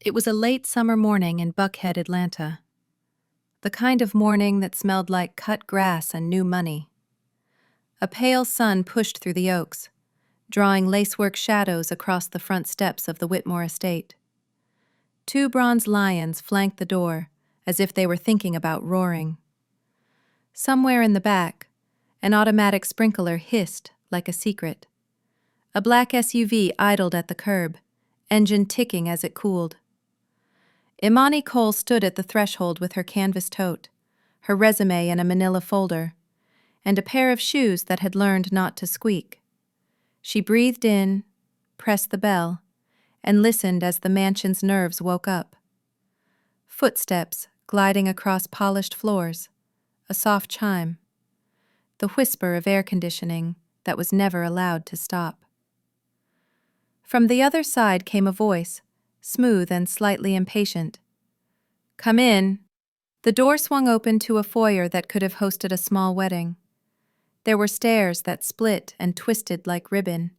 It was a late summer morning in Buckhead, Atlanta. The kind of morning that smelled like cut grass and new money. A pale sun pushed through the oaks, drawing lacework shadows across the front steps of the Whitmore estate. Two bronze lions flanked the door, as if they were thinking about roaring. Somewhere in the back, an automatic sprinkler hissed like a secret. A black SUV idled at the curb, engine ticking as it cooled. Imani Cole stood at the threshold with her canvas tote, her resume in a manila folder, and a pair of shoes that had learned not to squeak. She breathed in, pressed the bell, and listened as the mansion's nerves woke up. Footsteps gliding across polished floors, a soft chime, the whisper of air conditioning that was never allowed to stop. From the other side came a voice, smooth and slightly impatient. "Come in." The door swung open to a foyer that could have hosted a small wedding. There were stairs that split and twisted like ribbon,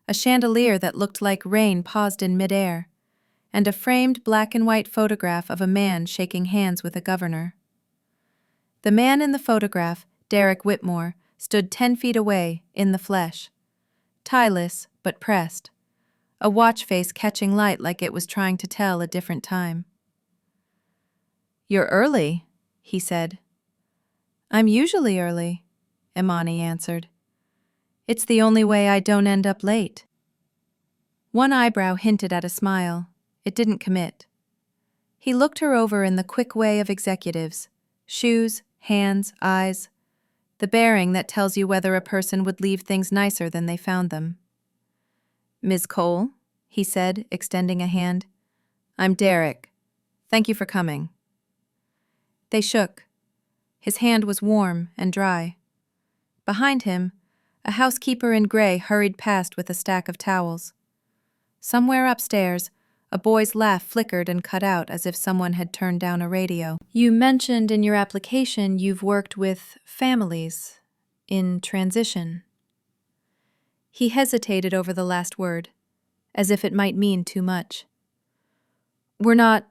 a chandelier that looked like rain paused in midair, and a framed black and white photograph of a man shaking hands with a governor. The man in the photograph, Derek Whitmore, stood 10 feet away, in the flesh. Tieless, but pressed, a watch face catching light like it was trying to tell a different time. "You're early," he said. "I'm usually early," Imani answered. "It's the only way I don't end up late." One eyebrow hinted at a smile. It didn't commit. He looked her over in the quick way of executives: shoes, hands, eyes, the bearing that tells you whether a person would leave things nicer than they found them. "Ms. Cole," he said, extending a hand. "I'm Derek. Thank you for coming." They shook. His hand was warm and dry. Behind him, a housekeeper in gray hurried past with a stack of towels. Somewhere upstairs, a boy's laugh flickered and cut out as if someone had turned down a radio. "You mentioned in your application you've worked with families in transition." He hesitated over the last word, as if it might mean too much. We're not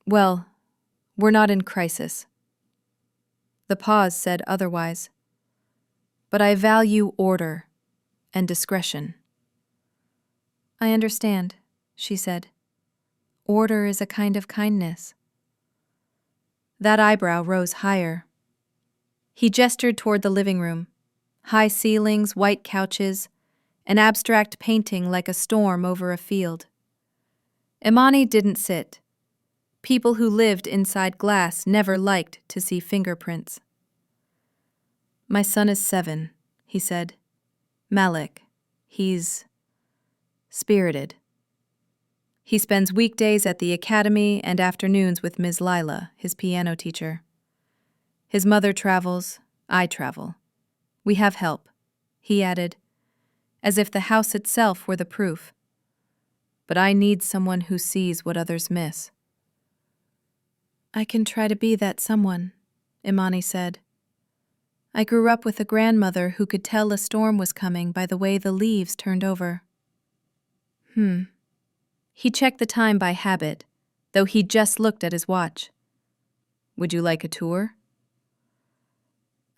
in crisis." The pause said otherwise. "But I value order and discretion." "I understand," she said. "Order is a kind of kindness." That eyebrow rose higher. He gestured toward the living room. High ceilings, white couches, an abstract painting like a storm over a field. Imani didn't sit. People who lived inside glass never liked to see fingerprints. "My son is 7, he said. "Malik. He's spirited. He spends weekdays at the academy and afternoons with Ms. Lila, his piano teacher. His mother travels, I travel. We have help," he added, as if the house itself were the proof. "But I need someone who sees what others miss." "I can try to be that someone," Imani said. "I grew up with a grandmother who could tell a storm was coming by the way the leaves turned over." He checked the time by habit, though he'd just looked at his watch. "Would you like a tour?"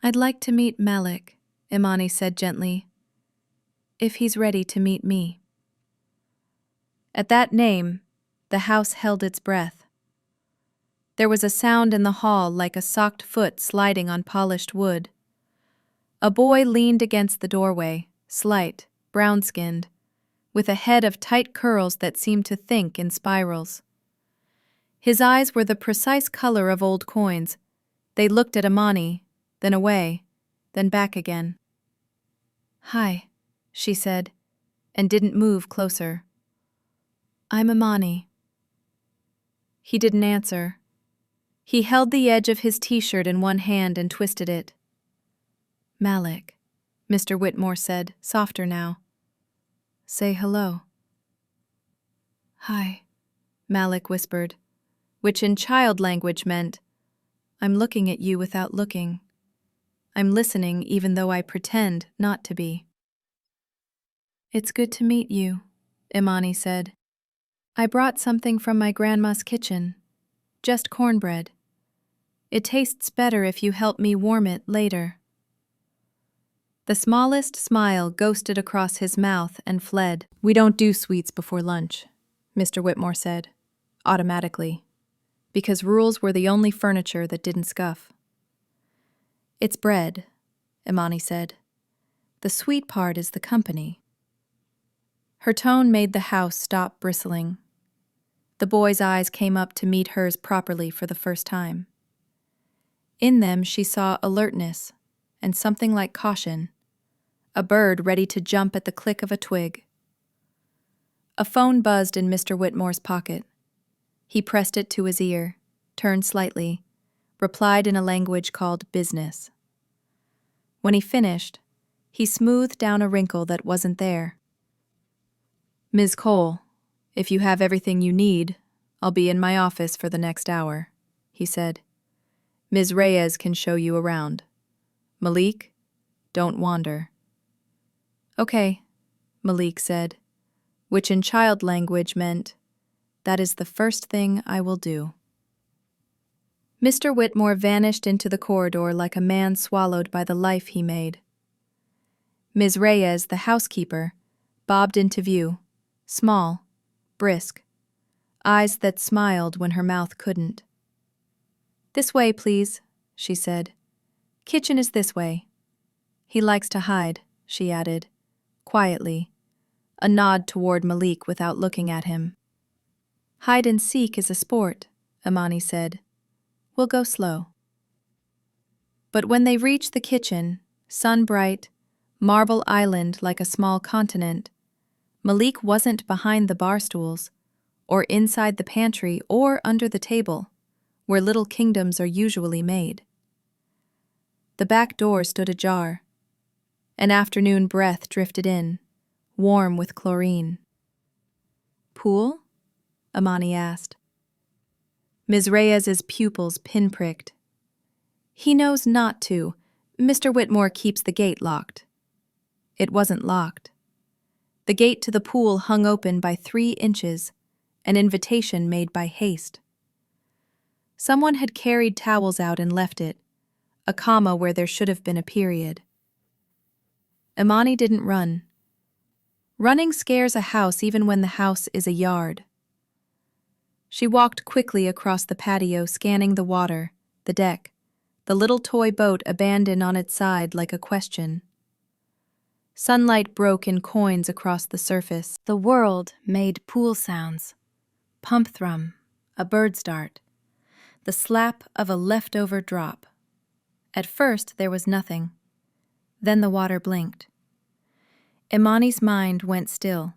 "I'd like to meet Malik," Imani said gently, "if he's ready to meet me." At that name, the house held its breath. There was a sound in the hall like a socked foot sliding on polished wood. A boy leaned against the doorway, slight, brown-skinned, with a head of tight curls that seemed to think in spirals. His eyes were the precise color of old coins. They looked at Imani, then away, then back again. "Hi," she said, and didn't move closer. "I'm Imani." He didn't answer. He held the edge of his t-shirt in one hand and twisted it. "Malik," Mr. Whitmore said, softer now. "Say hello." "Hi," Malik whispered, which in child language meant, "I'm looking at you without looking. I'm listening even though I pretend not to be." "It's good to meet you," Imani said. I brought something from my grandma's kitchen. Just cornbread. It tastes better if you help me warm it later. The smallest smile ghosted across his mouth and fled. We don't do sweets before lunch, Mr. Whitmore said, automatically, because rules were the only furniture that didn't scuff. It's bread, Imani said. The sweet part is the company. Her tone made the house stop bristling. The boy's eyes came up to meet hers properly for the first time. In them she saw alertness and something like caution, a bird ready to jump at the click of a twig. A phone buzzed in Mr. Whitmore's pocket. He pressed it to his ear, turned slightly, replied in a language called business. When he finished, he smoothed down a wrinkle that wasn't there. Ms. Cole, if you have everything you need, I'll be in my office for the next hour, he said. Ms. Reyes can show you around. Malik, don't wander. Okay, Malik said, which in child language meant, that is the first thing I will do. Mr. Whitmore vanished into the corridor like a man swallowed by the life he made. Ms. Reyes, the housekeeper, bobbed into view, small, brisk, eyes that smiled when her mouth couldn't. This way, please, she said. Kitchen is this way. He likes to hide, she added, quietly, a nod toward Malik without looking at him. Hide and seek is a sport, Imani said. We'll go slow. But when they reached the kitchen, sun-bright, marble island like a small continent, Malik wasn't behind the bar stools, or inside the pantry or under the table, where little kingdoms are usually made. The back door stood ajar. An afternoon breath drifted in, warm with chlorine. Pool? Imani asked. Ms. Reyes's pupils pinpricked. He knows not to. Mr. Whitmore keeps the gate locked. It wasn't locked. The gate to the pool hung open by 3 inches, an invitation made by haste. Someone had carried towels out and left it, a comma where there should have been a period. Imani didn't run. Running scares a house even when the house is a yard. She walked quickly across the patio, scanning the water, the deck, the little toy boat abandoned on its side like a question. Sunlight broke in coins across the surface. The world made pool sounds. Pump thrum, a bird's dart, the slap of a leftover drop. At first there was nothing. Then the water blinked. Imani's mind went still,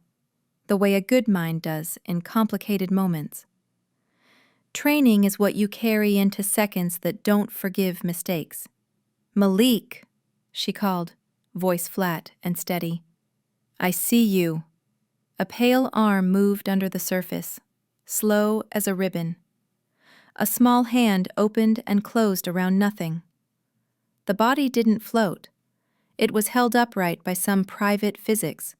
the way a good mind does in complicated moments. Training is what you carry into seconds that don't forgive mistakes. Malik, she called, voice flat and steady. I see you. A pale arm moved under the surface, slow as a ribbon. A small hand opened and closed around nothing. The body didn't float. It was held upright by some private physics,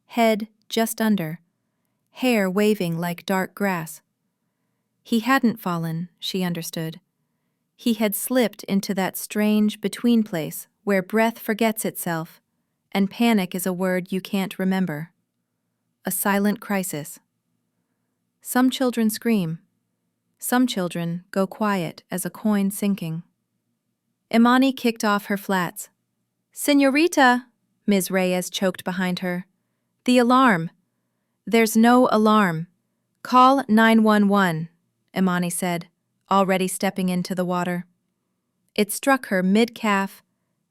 head just under, hair waving like dark grass. He hadn't fallen, she understood. He had slipped into that strange between place where breath forgets itself and panic is a word you can't remember. A silent crisis. Some children scream. Some children go quiet as a coin sinking. Imani kicked off her flats. Señorita, Ms. Reyes choked behind her. The alarm. There's no alarm. Call 911, Imani said, already stepping into the water. It struck her mid-calf,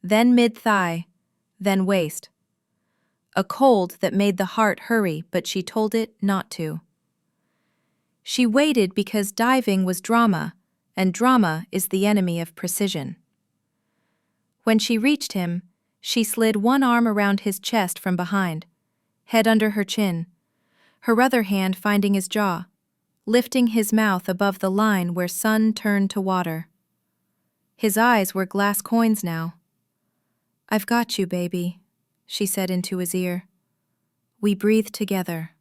then mid-thigh, then waist. A cold that made the heart hurry, but she told it not to. She waited because diving was drama, and drama is the enemy of precision. When she reached him, she slid one arm around his chest from behind, head under her chin, her other hand finding his jaw, lifting his mouth above the line where sun turned to water. His eyes were glass coins now. I've got you, baby, she said into his ear. We breathe together.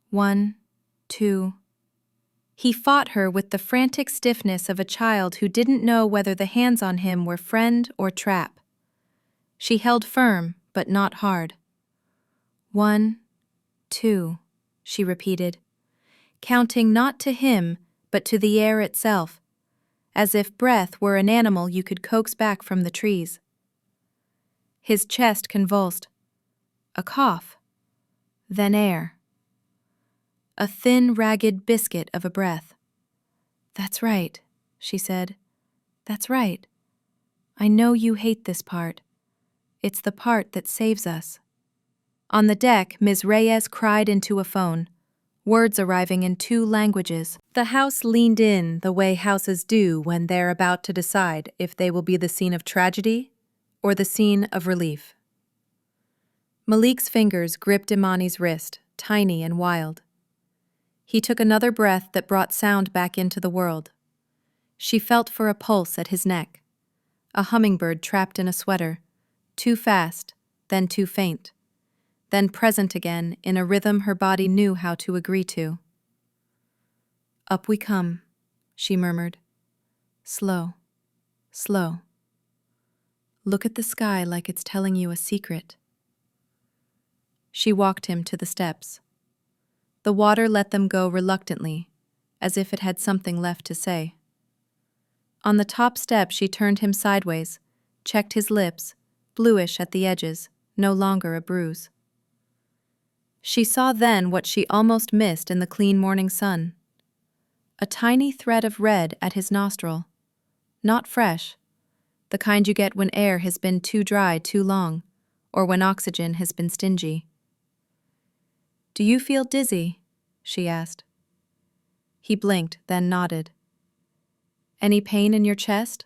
1, 2. He fought her with the frantic stiffness of a child who didn't know whether the hands on him were friend or trap. She held firm, but not hard. 1, 2, she repeated, counting not to him, but to the air itself, as if breath were an animal you could coax back from the trees. His chest convulsed. A cough. Then air. A thin, ragged biscuit of a breath. "That's right," she said. "That's right. I know you hate this part. It's the part that saves us." On the deck, Ms. Reyes cried into a phone, words arriving in 2 languages. The house leaned in the way houses do when they're about to decide if they will be the scene of tragedy or the scene of relief. Malik's fingers gripped Imani's wrist, tiny and wild. He took another breath that brought sound back into the world. She felt for a pulse at his neck, a hummingbird trapped in a sweater, too fast, then too faint, then present again in a rhythm her body knew how to agree to. "Up we come," she murmured. "Slow, slow. Look at the sky like it's telling you a secret." She walked him to the steps. The water let them go reluctantly, as if it had something left to say. On the top step she turned him sideways, checked his lips, bluish at the edges, no longer a bruise. She saw then what she almost missed in the clean morning sun. A tiny thread of red at his nostril. Not fresh, the kind you get when air has been too dry too long, or when oxygen has been stingy. "Do you feel dizzy?" she asked. He blinked, then nodded. "Any pain in your chest?"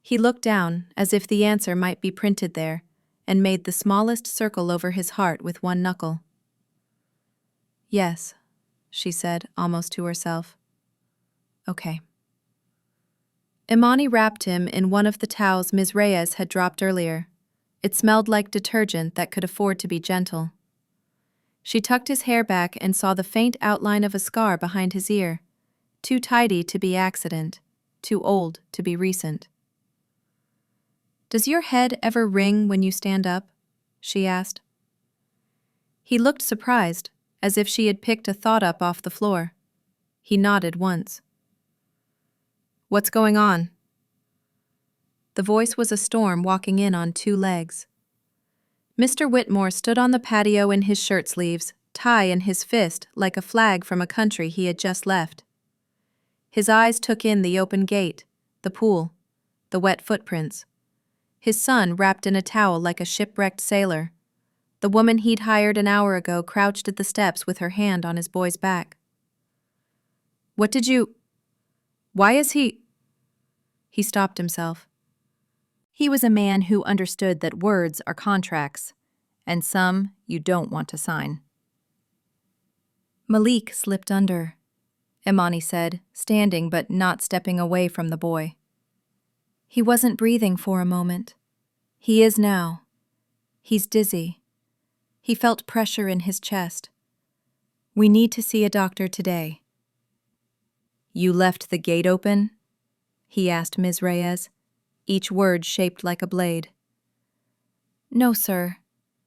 He looked down, as if the answer might be printed there, and made the smallest circle over his heart with one knuckle. "Yes," she said, almost to herself. "Okay." Imani wrapped him in one of the towels Ms. Reyes had dropped earlier. It smelled like detergent that could afford to be gentle. She tucked his hair back and saw the faint outline of a scar behind his ear, too tidy to be accident, too old to be recent. "Does your head ever ring when you stand up?" she asked. He looked surprised, as if she had picked a thought up off the floor. He nodded once. "What's going on?" The voice was a storm walking in on 2 legs. Mr. Whitmore stood on the patio in his shirt sleeves, tie in his fist like a flag from a country he had just left. His eyes took in the open gate, the pool, the wet footprints. His son wrapped in a towel like a shipwrecked sailor. The woman he'd hired an hour ago crouched at the steps with her hand on his boy's back. Why is he?" He stopped himself. He was a man who understood that words are contracts, and some you don't want to sign. "Malik slipped under," Imani said, standing but not stepping away from the boy. "He wasn't breathing for a moment. He is now. He's dizzy." He felt pressure in his chest. "We need to see a doctor today." "You left the gate open?" he asked Ms. Reyes, each word shaped like a blade. "No, sir,"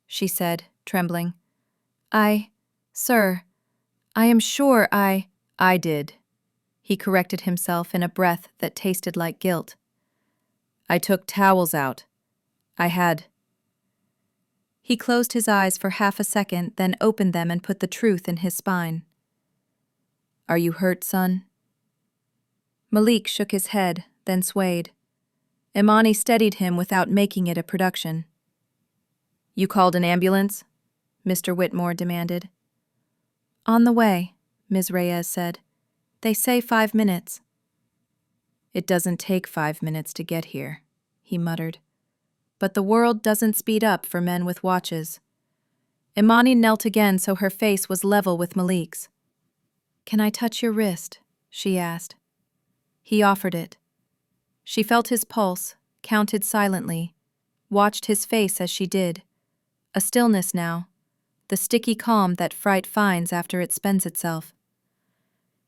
she said, trembling. Sir, I am sure I did." He corrected himself in a breath that tasted like guilt. "I took towels out. I had." He closed his eyes for half a second, then opened them and put the truth in his spine. "Are you hurt, son?" Malik shook his head, then swayed. Imani steadied him without making it a production. "You called an ambulance?" Mr. Whitmore demanded. "On the way," Ms. Reyes said. "They say 5 minutes." "It doesn't take 5 minutes to get here," he muttered. But the world doesn't speed up for men with watches. Imani knelt again so her face was level with Malik's. "Can I touch your wrist?" she asked. He offered it. She felt his pulse, counted silently, watched his face as she did. A stillness now, the sticky calm that fright finds after it spends itself.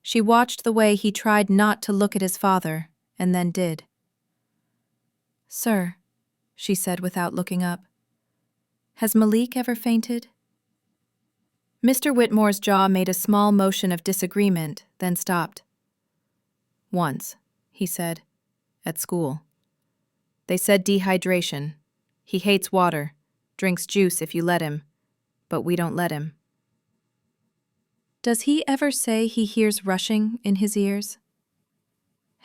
She watched the way he tried not to look at his father, and then did. "Sir," she said without looking up, "has Malik ever fainted?" Mr. Whitmore's jaw made a small motion of disagreement, then stopped. "Once," he said, "at school. They said dehydration. He hates water, drinks juice if you let him, but we don't let him." "Does he ever say he hears rushing in his ears?"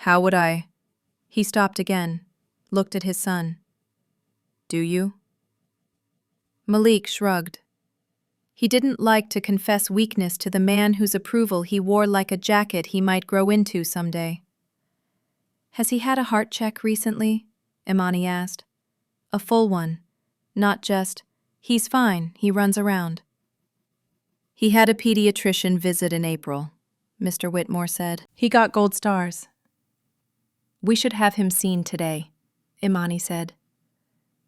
"How would I?" He stopped again, looked at his son. "Do you?" Malik shrugged. He didn't like to confess weakness to the man whose approval he wore like a jacket he might grow into someday. "Has he had a heart check recently?" Imani asked. "A full one, not just, 'He's fine, he runs around.'" "He had a pediatrician visit in April," Mr. Whitmore said. "He got gold stars." "We should have him seen today," Imani said.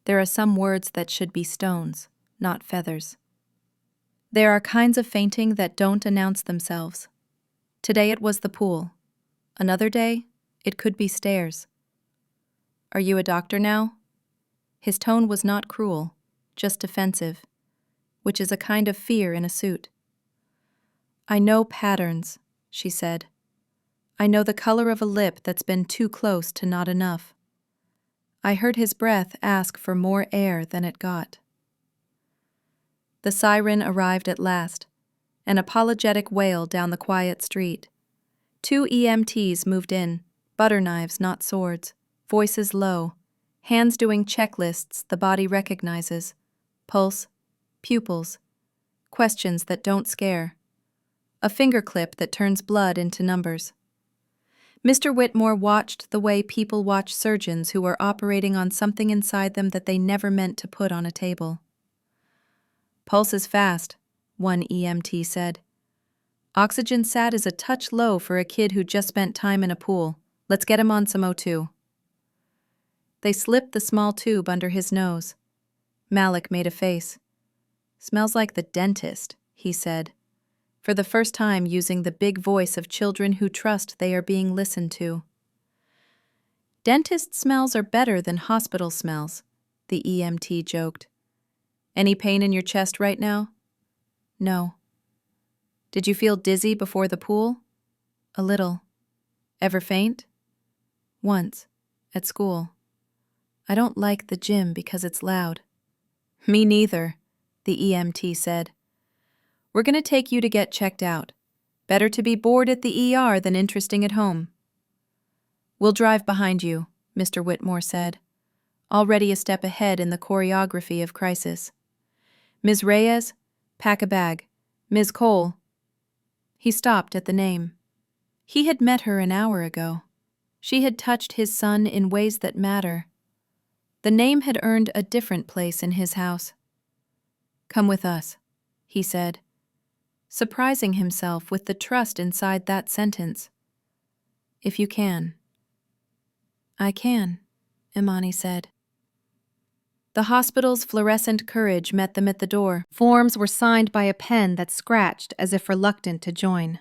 "There are some words that should be stones, not feathers. There are kinds of fainting that don't announce themselves. Today it was the pool. Another day, it could be stairs." "Are you a doctor now?" His tone was not cruel, just defensive, which is a kind of fear in a suit. "I know patterns," she said. "I know the color of a lip that's been too close to not enough. I heard his breath ask for more air than it got." The siren arrived at last, an apologetic wail down the quiet street. 2 EMTs moved in, butter knives, not swords, voices low, hands doing checklists the body recognizes, pulse, pupils, questions that don't scare, a finger clip that turns blood into numbers. Mr. Whitmore watched the way people watch surgeons who were operating on something inside them that they never meant to put on a table. "Pulse is fast," one EMT said. "Oxygen sat is a touch low for a kid who just spent time in a pool. Let's get him on some O2. They slipped the small tube under his nose. Malik made a face. "Smells like the dentist," he said, for the first time using the big voice of children who trust they are being listened to. "Dentist smells are better than hospital smells," the EMT joked. "Any pain in your chest right now?" "No." "Did you feel dizzy before the pool?" "A little." "Ever faint?" "Once, at school. I don't like the gym because it's loud." "Me neither," the EMT said. "We're going to take you to get checked out. Better to be bored at the ER than interesting at home." "We'll drive behind you," Mr. Whitmore said, already a step ahead in the choreography of crisis. "Ms. Reyes, pack a bag. Ms. Cole." He stopped at the name. He had met her an hour ago. She had touched his son in ways that matter. The name had earned a different place in his house. "Come with us," he said, surprising himself with the trust inside that sentence. "If you can." "I can," Imani said. The hospital's fluorescent courage met them at the door. Forms were signed by a pen that scratched as if reluctant to join.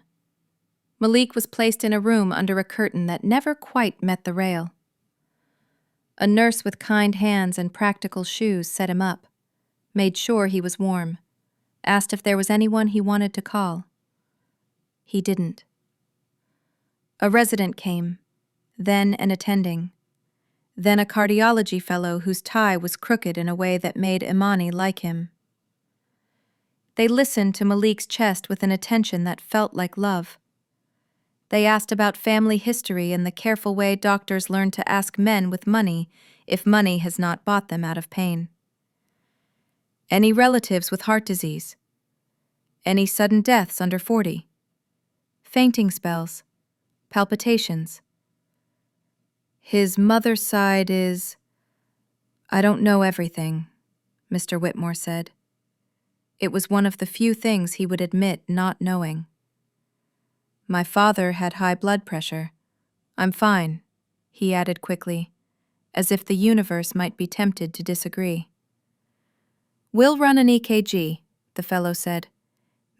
Malik was placed in a room under a curtain that never quite met the rail. A nurse with kind hands and practical shoes set him up, made sure he was warm, asked if there was anyone he wanted to call. He didn't. A resident came, then an attending, then a cardiology fellow whose tie was crooked in a way that made Imani like him. They listened to Malik's chest with an attention that felt like love. They asked about family history and the careful way doctors learn to ask men with money if money has not bought them out of pain. Any relatives with heart disease? Any sudden deaths under 40? Fainting spells? Palpitations? His mother's side is... I don't know everything, Mr. Whitmore said. It was one of the few things he would admit not knowing. My father had high blood pressure. I'm fine, he added quickly, as if the universe might be tempted to disagree. We'll run an EKG, the fellow said.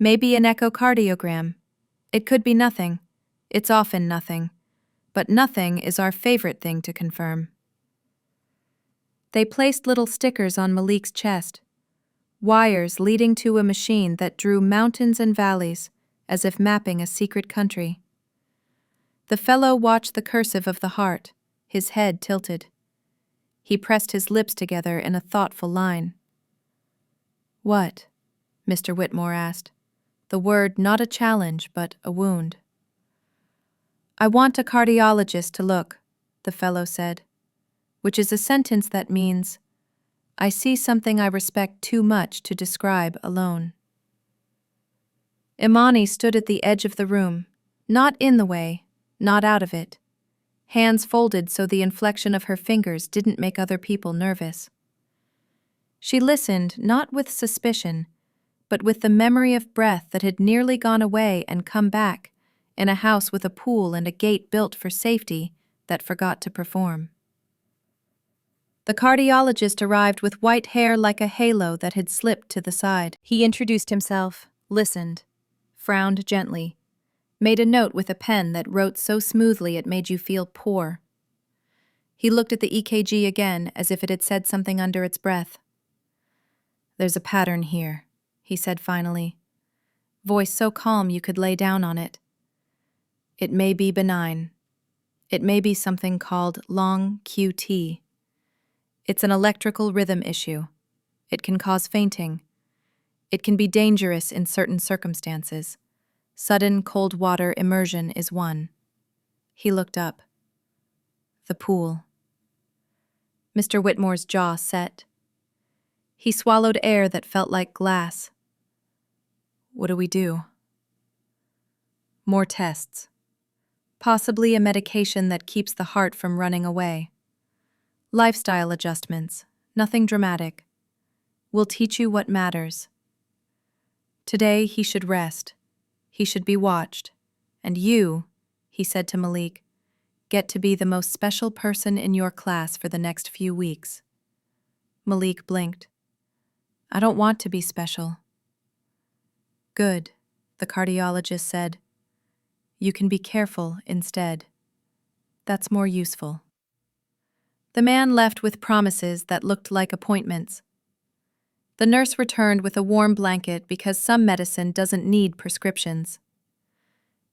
Maybe an echocardiogram. It could be nothing. It's often nothing. But nothing is our favorite thing to confirm. They placed little stickers on Malik's chest, wires leading to a machine that drew mountains and valleys, as if mapping a secret country. The fellow watched the cursive of the heart, his head tilted. He pressed his lips together in a thoughtful line. "What?" Mr. Whitmore asked, the word not a challenge but a wound. "I want a cardiologist to look," the fellow said, which is a sentence that means, "I see something I respect too much to describe alone." Imani stood at the edge of the room, not in the way, not out of it, hands folded so the inflection of her fingers didn't make other people nervous. She listened not with suspicion, but with the memory of breath that had nearly gone away and come back in a house with a pool and a gate built for safety that forgot to perform. The cardiologist arrived with white hair like a halo that had slipped to the side. He introduced himself, listened, frowned gently, made a note with a pen that wrote so smoothly it made you feel poor. He looked at the EKG again as if it had said something under its breath. "There's a pattern here," he said finally, voice so calm you could lay down on it. "It may be benign. It may be something called long QT. It's an electrical rhythm issue. It can cause fainting. It can be dangerous in certain circumstances. Sudden cold water immersion is one." He looked up. The pool. Mr. Whitmore's jaw set. He swallowed air that felt like glass. "What do we do?" "More tests. Possibly a medication that keeps the heart from running away. Lifestyle adjustments, nothing dramatic. We'll teach you what matters. Today he should rest. He should be watched. And you," he said to Malik, "get to be the most special person in your class for the next few weeks." Malik blinked. "I don't want to be special." "Good," the cardiologist said. "You can be careful instead. That's more useful." The man left with promises that looked like appointments. The nurse returned with a warm blanket because some medicine doesn't need prescriptions.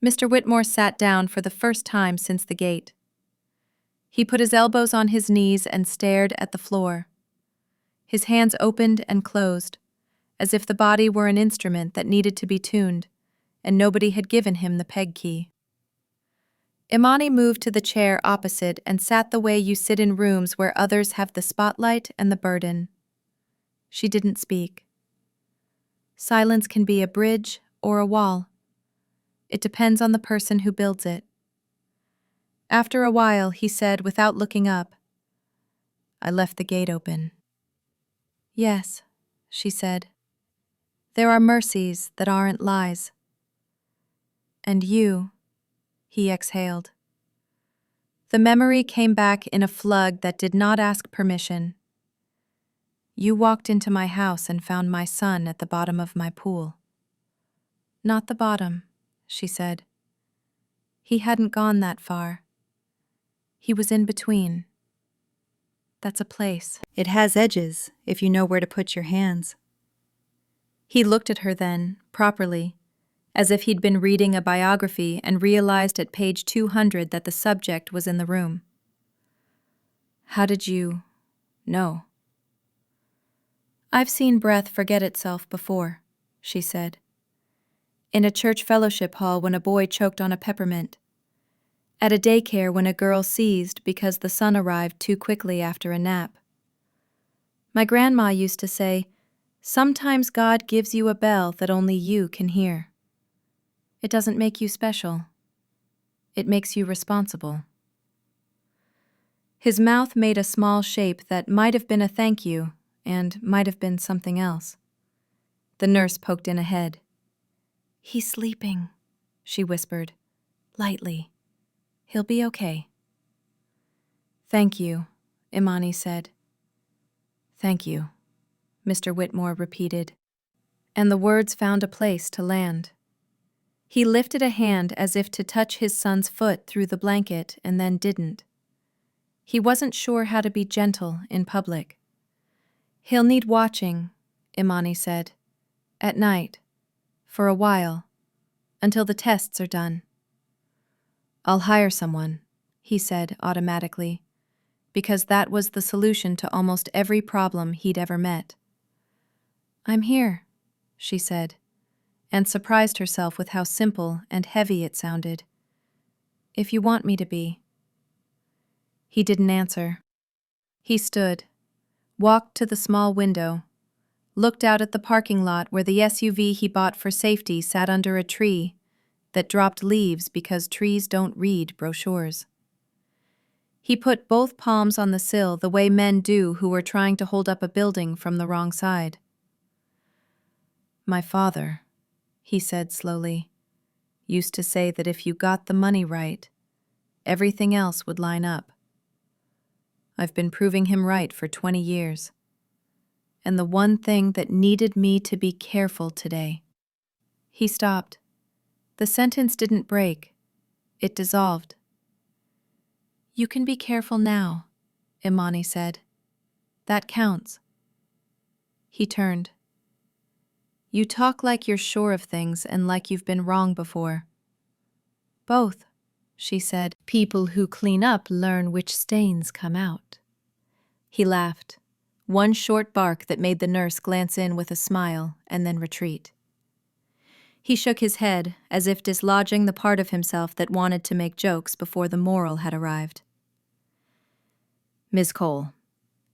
Mr. Whitmore sat down for the first time since the gate. He put his elbows on his knees and stared at the floor. His hands opened and closed, as if the body were an instrument that needed to be tuned, and nobody had given him the peg key. Imani moved to the chair opposite and sat the way you sit in rooms where others have the spotlight and the burden. She didn't speak. Silence can be a bridge or a wall. It depends on the person who builds it. After a while, he said without looking up, "I left the gate open." "Yes," she said. "There are mercies that aren't lies." "And you," he exhaled. The memory came back in a flood that did not ask permission. "You walked into my house and found my son at the bottom of my pool." "Not the bottom," she said. "He hadn't gone that far. He was in between. That's a place. It has edges, if you know where to put your hands." He looked at her then, properly, as if he'd been reading a biography and realized at page 200 that the subject was in the room. "How did you know?" "I've seen breath forget itself before," she said. "In a church fellowship hall when a boy choked on a peppermint. At a daycare when a girl seized because the sun arrived too quickly after a nap. My grandma used to say, 'Sometimes God gives you a bell that only you can hear.' It doesn't make you special. It makes you responsible." His mouth made a small shape that might have been a thank you and might have been something else. The nurse poked in ahead. "He's sleeping," she whispered, lightly. "He'll be okay." "Thank you," Imani said. "Thank you," Mr. Whitmore repeated. and the words found a place to land. He lifted a hand as if to touch his son's foot through the blanket and then didn't. He wasn't sure how to be gentle in public. "He'll need watching," Imani said. "At night. For a while. Until the tests are done." "I'll hire someone," he said automatically, because that was the solution to almost every problem he'd ever met. "I'm here," she said, and surprised herself with how simple and heavy it sounded. "If you want me to be." He didn't answer. He stood, walked to the small window, looked out at the parking lot where the SUV he bought for safety sat under a tree that dropped leaves because trees don't read brochures. He put both palms on the sill the way men do who are trying to hold up a building from the wrong side. "My father," he said slowly, "used to say that if you got the money right, everything else would line up. I've been proving him right for 20 years. And the one thing that needed me to be careful today." He stopped. The sentence didn't break. It dissolved. "You can be careful now," Imani said. "That counts." He turned. "You talk like you're sure of things and like you've been wrong before." "Both," she said. "People who clean up learn which stains come out." He laughed, one short bark that made the nurse glance in with a smile and then retreat. He shook his head, as if dislodging the part of himself that wanted to make jokes before the moral had arrived. "Miss Cole,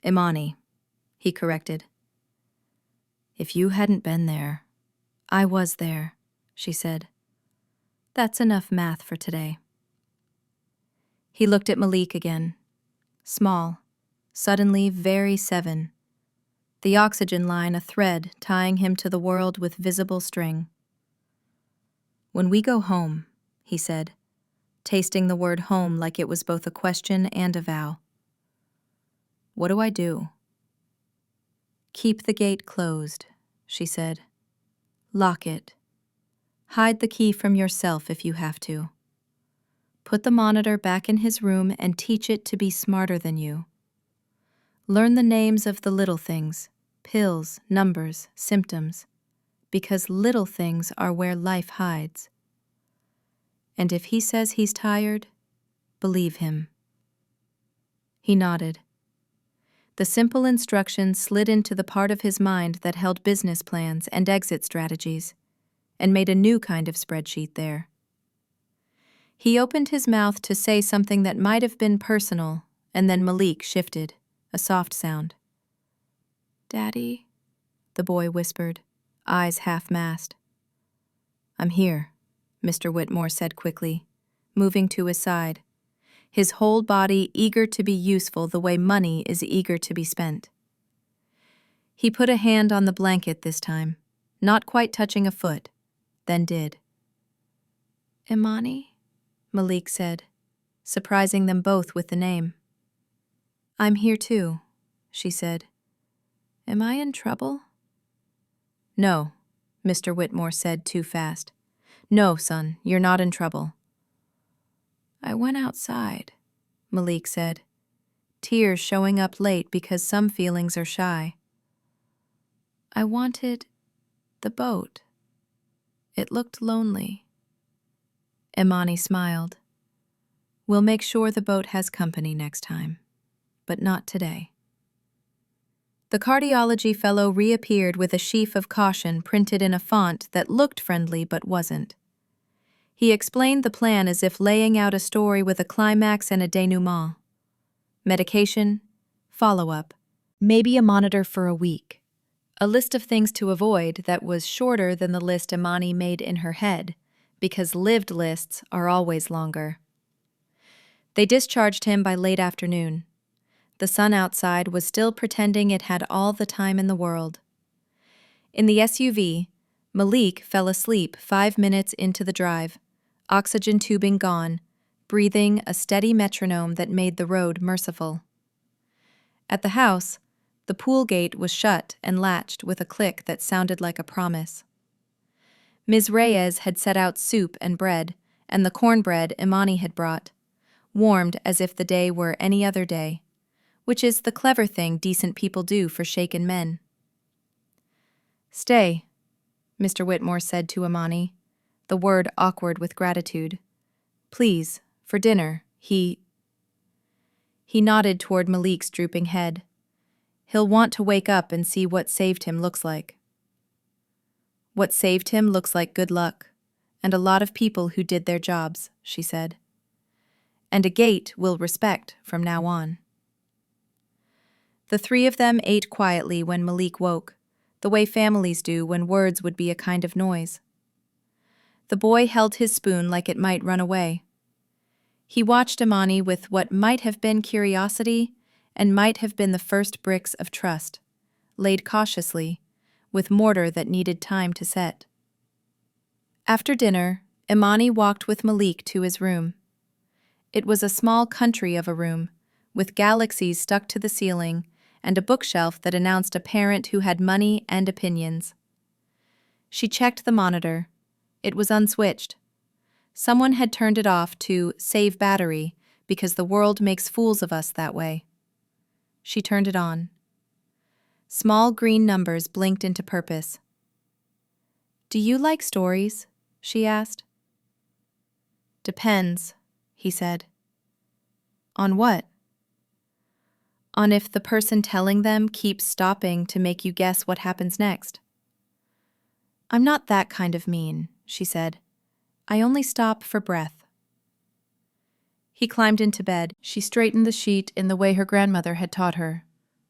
Imani," he corrected. "If you hadn't been there—" "I was there," she said. "That's enough math for today." He looked at Malik again. Small, suddenly very 7. The oxygen line a thread tying him to the world with visible string. "When we go home," he said, tasting the word home like it was both a question and a vow. "What do I do?" "Keep the gate closed," she said. "Lock it. Hide the key from yourself if you have to. Put the monitor back in his room and teach it to be smarter than you. Learn the names of the little things, pills, numbers, symptoms, because little things are where life hides. And if he says he's tired, believe him." He nodded. The simple instructions slid into the part of his mind that held business plans and exit strategies, and made a new kind of spreadsheet there. He opened his mouth to say something that might have been personal, and then Malik shifted, a soft sound. "Daddy," the boy whispered, eyes half-masked. "I'm here," Mr. Whitmore said quickly, moving to his side, his whole body eager to be useful the way money is eager to be spent. He put a hand on the blanket this time, not quite touching a foot, then did. "Imani?" Malik said, surprising them both with the name. "I'm here too," she said. "Am I in trouble?" "No," Mr. Whitmore said too fast. "No, son, you're not in trouble." "I went outside," Malik said, tears showing up late because some feelings are shy. "I wanted the boat. It looked lonely." Imani smiled. "We'll make sure the boat has company next time, but not today." The cardiology fellow reappeared with a sheaf of caution printed in a font that looked friendly but wasn't. He explained the plan as if laying out a story with a climax and a denouement. Medication, follow-up, maybe a monitor for a week. A list of things to avoid that was shorter than the list Imani made in her head, because lived lists are always longer. They discharged him by late afternoon. The sun outside was still pretending it had all the time in the world. In the SUV, Malik fell asleep 5 minutes into the drive, oxygen tubing gone, breathing a steady metronome that made the road merciful. At the house, The pool gate was shut and latched with a click that sounded like a promise. Ms. Reyes had set out soup and bread, and the cornbread Imani had brought, warmed as if the day were any other day, which is the clever thing decent people do for shaken men. "Stay," Mr. Whitmore said to Imani, the word awkward with gratitude. "Please, for dinner, He nodded toward Malik's drooping head. "He'll want to wake up and see what saved him looks like." "What saved him looks like good luck, and a lot of people who did their jobs," she said. "And a gate we'll respect from now on." The three of them ate quietly when Malik woke, the way families do when words would be a kind of noise. The boy held his spoon like it might run away. He watched Imani with what might have been curiosity and might have been the first bricks of trust, laid cautiously, with mortar that needed time to set. After dinner, Imani walked with Malik to his room. It was a small country of a room, with galaxies stuck to the ceiling and a bookshelf that announced a parent who had money and opinions. She checked the monitor. It was unswitched. Someone had turned it off to save battery because the world makes fools of us that way. She turned it on. Small green numbers blinked into purpose. "Do you like stories?" she asked. "Depends," he said. "On what?" "On if the person telling them keeps stopping to make you guess what happens next." "I'm not that kind of mean," she said. "I only stop for breath." He climbed into bed. She straightened the sheet in the way her grandmother had taught her,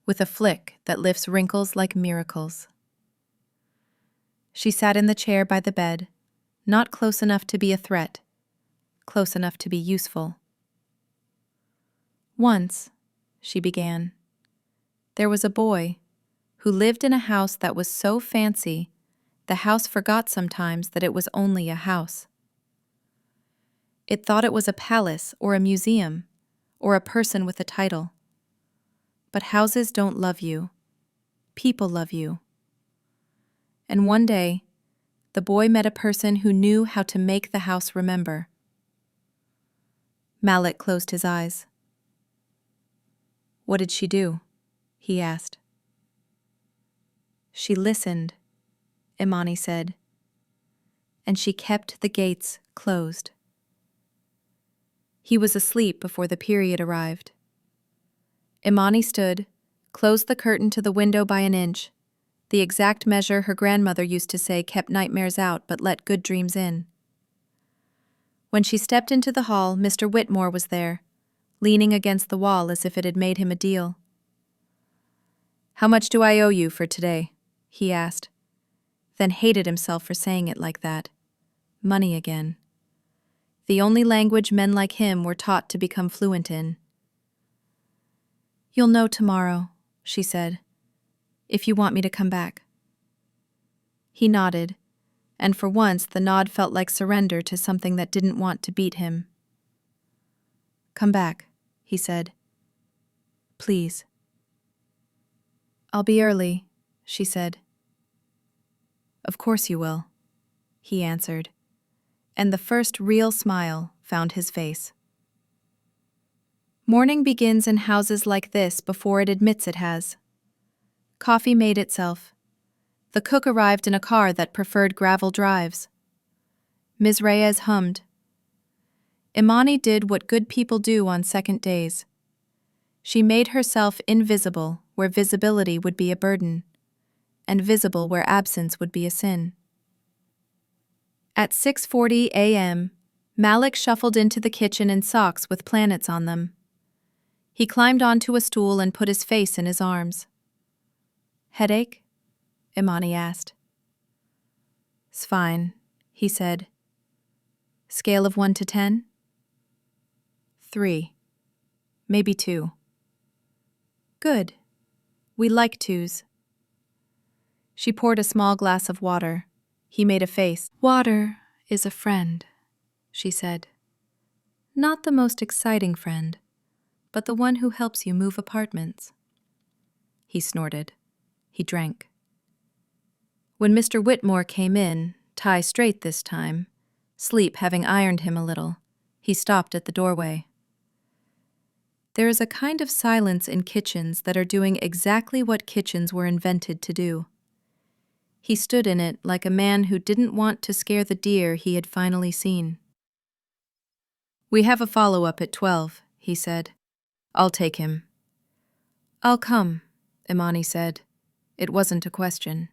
with a flick that lifts wrinkles like miracles. She sat in the chair by the bed, not close enough to be a threat, close enough to be useful. "Once," she began, "there was a boy who lived in a house that was so fancy the house forgot sometimes that it was only a house. It thought it was a palace or a museum or a person with a title. But houses don't love you. People love you. And one day, the boy met a person who knew how to make the house remember." Malik closed his eyes. "What did she do?" he asked. "She listened," Imani said, "and she kept the gates closed." He was asleep before the period arrived. Imani stood, closed the curtain to the window by an inch, the exact measure her grandmother used to say kept nightmares out but let good dreams in. When she stepped into the hall, Mr. Whitmore was there, leaning against the wall as if it had made him a deal. "How much do I owe you for today?" he asked, then hated himself for saying it like that. Money again. The only language men like him were taught to become fluent in. "You'll know tomorrow," she said, "if you want me to come back." He nodded, and for once the nod felt like surrender to something that didn't want to beat him. "Come back," he said. "Please." "I'll be early," she said. "Of course you will," he answered, and the first real smile found his face. Morning begins in houses like this before it admits it has. Coffee made itself. The cook arrived in a car that preferred gravel drives. Ms. Reyes hummed. Imani did what good people do on second days. She made herself invisible where visibility would be a burden, and visible where absence would be a sin. At 6:40 a.m., Malik shuffled into the kitchen in socks with planets on them. He climbed onto a stool and put his face in his arms. "Headache?" Imani asked. "'S fine," he said. "Scale of 1 to 10? 3. Maybe 2. "Good. We like 2s. She poured a small glass of water. He made a face. "Water is a friend," she said. "Not the most exciting friend, but the one who helps you move apartments." he snorted. He drank. When Mr. Whitmore came in, tie straight this time, sleep having ironed him a little, he stopped at the doorway. There is a kind of silence in kitchens that are doing exactly what kitchens were invented to do. He stood in it like a man who didn't want to scare the deer he had finally seen. "We have a follow-up at 12, he said. "I'll take him." "I'll come," Imani said. It wasn't a question.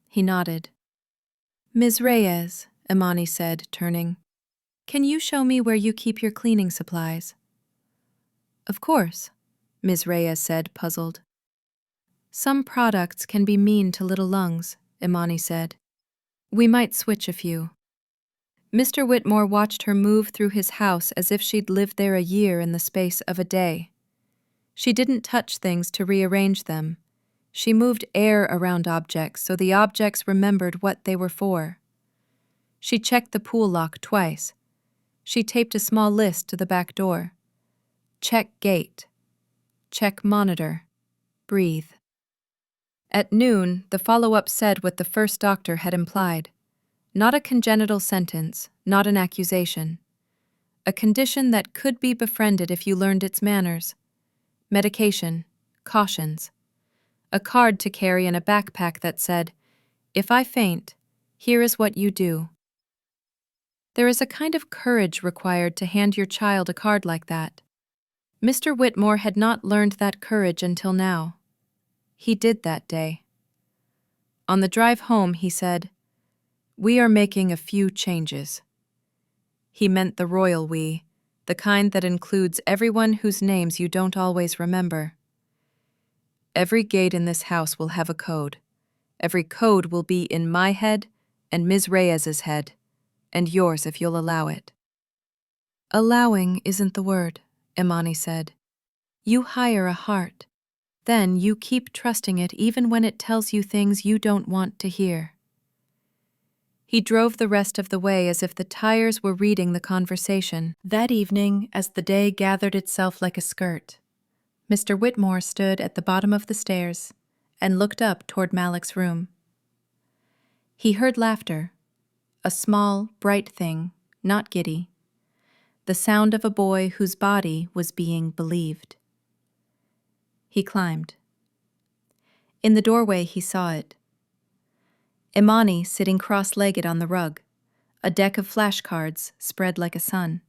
He nodded. "Ms. Reyes," Imani said, turning, "can you show me where you keep your cleaning supplies?" "Of course," Ms. Reyes said, puzzled. "Some products can be mean to little lungs," Imani said. "We might switch a few." Mr. Whitmore watched her move through his house as if she'd lived there a year in the space of a day. She didn't touch things to rearrange them. She moved air around objects so the objects remembered what they were for. She checked the pool lock twice. She taped a small list to the back door. Check gate. Check monitor. Breathe. At noon, the follow-up said what the first doctor had implied. Not a congenital sentence, not an accusation. A condition that could be befriended if you learned its manners. Medication. Cautions. A card to carry in a backpack that said, "If I faint, here is what you do." There is a kind of courage required to hand your child a card like that. Mr. Whitmore had not learned that courage until now. He did that day. On the drive home, he said, "We are making a few changes." He meant the royal we, the kind that includes everyone whose names you don't always remember. "Every gate in this house will have a code. Every code will be in my head and Ms. Reyes's head, and yours if you'll allow it." "Allowing isn't the word," Imani said. "You hire a heart. Then you keep trusting it even when it tells you things you don't want to hear." He drove the rest of the way as if the tires were reading the conversation. That evening, as the day gathered itself like a skirt, Mr. Whitmore stood at the bottom of the stairs and looked up toward Malik's room. He heard laughter, a small, bright thing, not giddy, the sound of a boy whose body was being believed. He climbed. In the doorway he saw it. Imani sitting cross-legged on the rug, a deck of flashcards spread like a sun.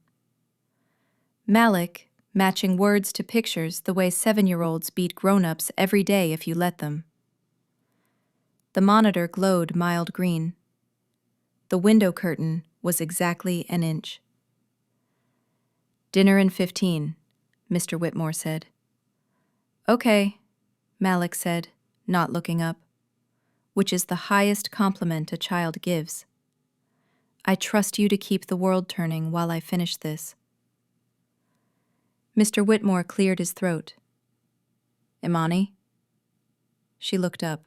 Malik, matching words to pictures the way 7-year-olds beat grown-ups every day if you let them. The monitor glowed mild green. The window curtain was exactly an inch. "Dinner in 15, Mr. Whitmore said. "Okay," Malik said, not looking up, which is the highest compliment a child gives. "I trust you to keep the world turning while I finish this." Mr. Whitmore cleared his throat. "Imani?" She looked up.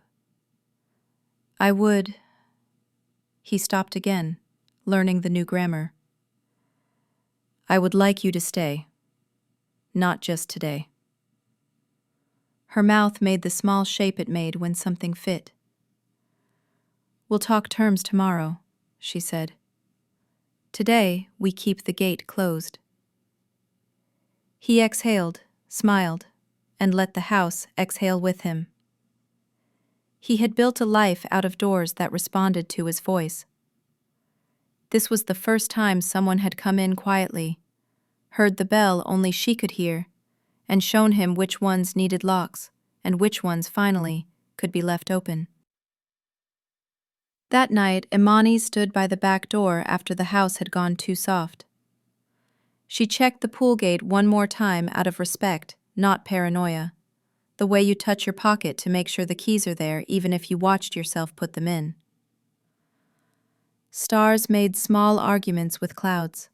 "I would..." He stopped again, learning the new grammar. "I would like you to stay. Not just today." Her mouth made the small shape it made when something fit. "We'll talk terms tomorrow," she said. "Today, we keep the gate closed." He exhaled, smiled, and let the house exhale with him. He had built a life out of doors that responded to his voice. This was the first time someone had come in quietly, heard the bell only she could hear, and shown him which ones needed locks and which ones, finally, could be left open. That night, Imani stood by the back door after the house had gone too soft. She checked the pool gate one more time out of respect, not paranoia, the way you touch your pocket to make sure the keys are there even if you watched yourself put them in. Stars made small arguments with clouds.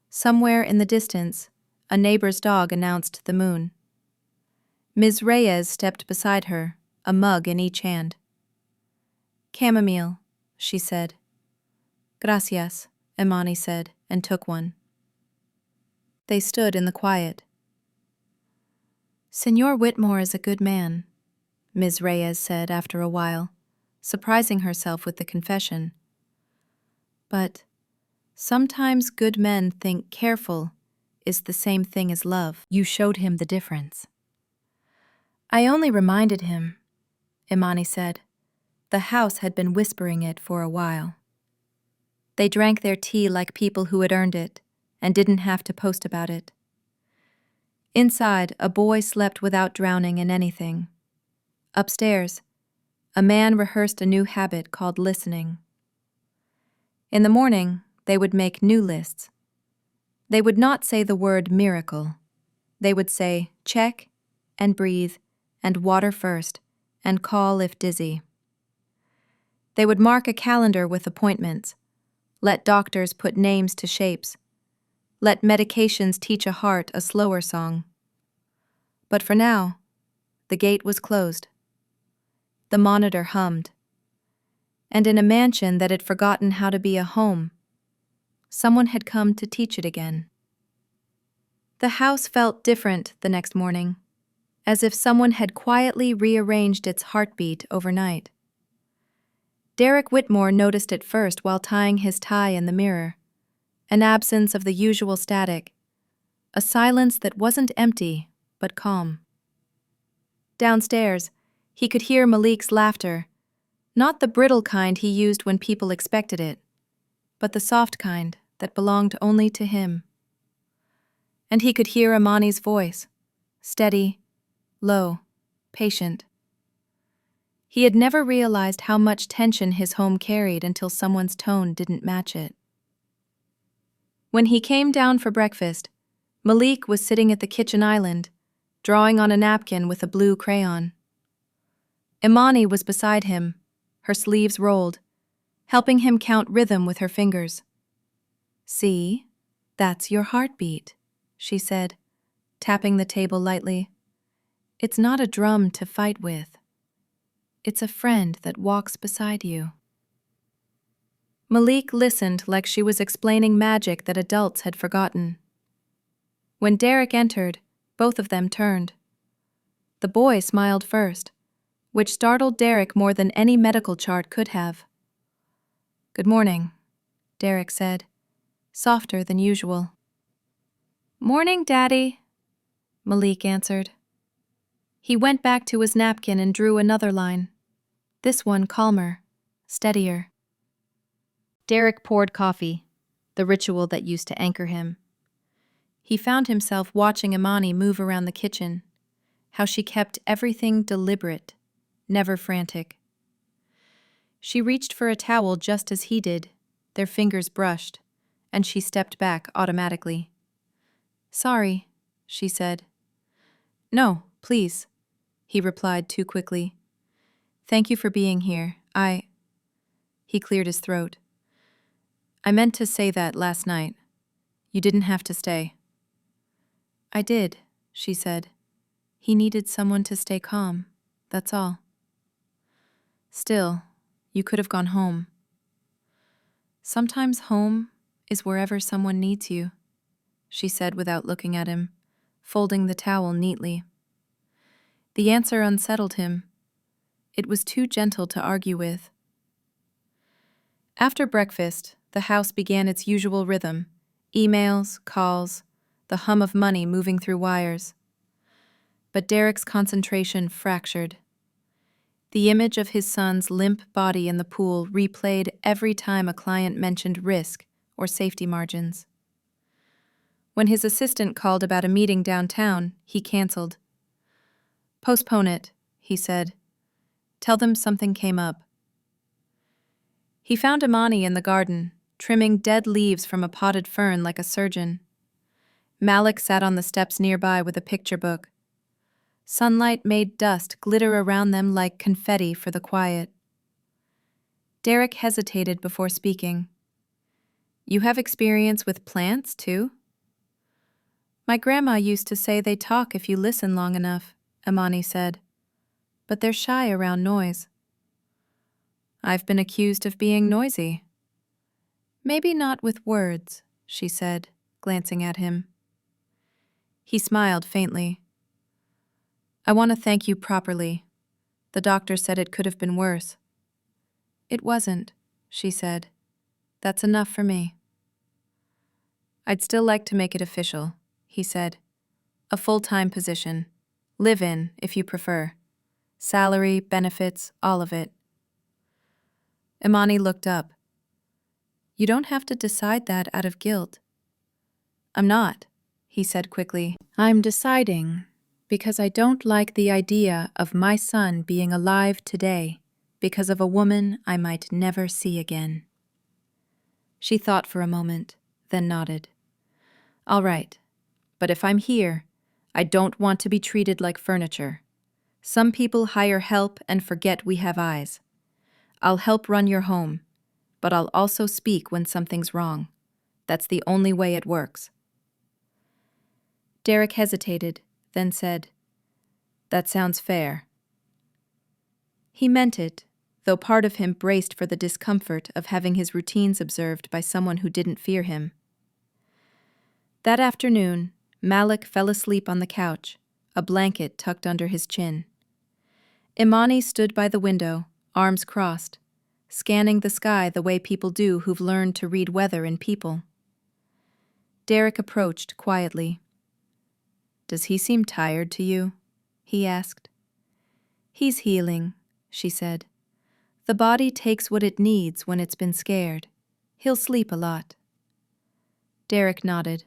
Somewhere in the distance, a neighbor's dog announced the moon. Ms. Reyes stepped beside her, a mug in each hand. "Chamomile," she said. "Gracias," Imani said, and took one. They stood in the quiet. "Senor Whitmore is a good man," Ms. Reyes said after a while, surprising herself with the confession. But sometimes good men think careful is the same thing as love. You showed him the difference. I only reminded him, Imani said. The house had been whispering it for a while. They drank their tea like people who had earned it and didn't have to post about it. Inside, a boy slept without drowning in anything. Upstairs, a man rehearsed a new habit called listening. In the morning, they would make new lists. They would not say the word miracle. They would say check and breathe and water first and call if dizzy. They would mark a calendar with appointments. Let doctors put names to shapes. Let medications teach a heart a slower song. But for now, the gate was closed. The monitor hummed. And in a mansion that had forgotten how to be a home, someone had come to teach it again. The house felt different the next morning, as if someone had quietly rearranged its heartbeat overnight. Derek Whitmore noticed it first while tying his tie in the mirror, an absence of the usual static, a silence that wasn't empty, but calm. Downstairs, he could hear Malik's laughter, not the brittle kind he used when people expected it, but the soft kind that belonged only to him. And he could hear Imani's voice, steady, low, patient. He had never realized how much tension his home carried until someone's tone didn't match it. When he came down for breakfast, Malik was sitting at the kitchen island, drawing on a napkin with a blue crayon. Imani was beside him, her sleeves rolled, helping him count rhythm with her fingers. "See, that's your heartbeat," she said, tapping the table lightly. "It's not a drum to fight with. It's a friend that walks beside you." Malik listened like she was explaining magic that adults had forgotten. When Derek entered, both of them turned. The boy smiled first, which startled Derek more than any medical chart could have. "Good morning," Derek said, softer than usual. "Morning, Daddy," Malik answered. He went back to his napkin and drew another line, this one calmer, steadier. Derek poured coffee, the ritual that used to anchor him. He found himself watching Imani move around the kitchen, how she kept everything deliberate, never frantic. She reached for a towel just as he did, their fingers brushed, and she stepped back automatically. "Sorry," she said. "No, please," he replied too quickly. "Thank you for being here. He cleared his throat. "I meant to say that last night. You didn't have to stay." "I did," she said. "He needed someone to stay calm, that's all." "Still, you could have gone home." "Sometimes home is wherever someone needs you," she said without looking at him, folding the towel neatly. The answer unsettled him. It was too gentle to argue with. After breakfast, the house began its usual rhythm, emails, calls, the hum of money moving through wires. But Derek's concentration fractured. The image of his son's limp body in the pool replayed every time a client mentioned risk or safety margins. When his assistant called about a meeting downtown, he canceled. "Postpone it," he said. "Tell them something came up." He found Imani in the garden, trimming dead leaves from a potted fern like a surgeon. Malik sat on the steps nearby with a picture book. Sunlight made dust glitter around them like confetti for the quiet. Derek hesitated before speaking. "You have experience with plants, too?" "My grandma used to say they talk if you listen long enough," Imani said. "But they're shy around noise." "I've been accused of being noisy." "Maybe not with words," she said, glancing at him. He smiled faintly. "I want to thank you properly. The doctor said it could have been worse. It wasn't, she said. That's enough for me. I'd still like to make it official, he said. A full-time position. Live-in, if you prefer. Salary, benefits, all of it. Imani looked up. You don't have to decide that out of guilt. I'm not, he said quickly. I'm deciding because I don't like the idea of my son being alive today because of a woman I might never see again. She thought for a moment, then nodded. All right, but if I'm here, I don't want to be treated like furniture. Some people hire help and forget we have eyes. I'll help run your home, but I'll also speak when something's wrong. That's the only way it works. Derek hesitated, then said, That sounds fair. He meant it, though part of him braced for the discomfort of having his routines observed by someone who didn't fear him. That afternoon, Malik fell asleep on the couch, a blanket tucked under his chin. Imani stood by the window, arms crossed, scanning the sky the way people do who've learned to read weather in people. Derek approached quietly. Does he seem tired to you? He asked. He's healing, she said. The body takes what it needs when it's been scared. He'll sleep a lot. Derek nodded.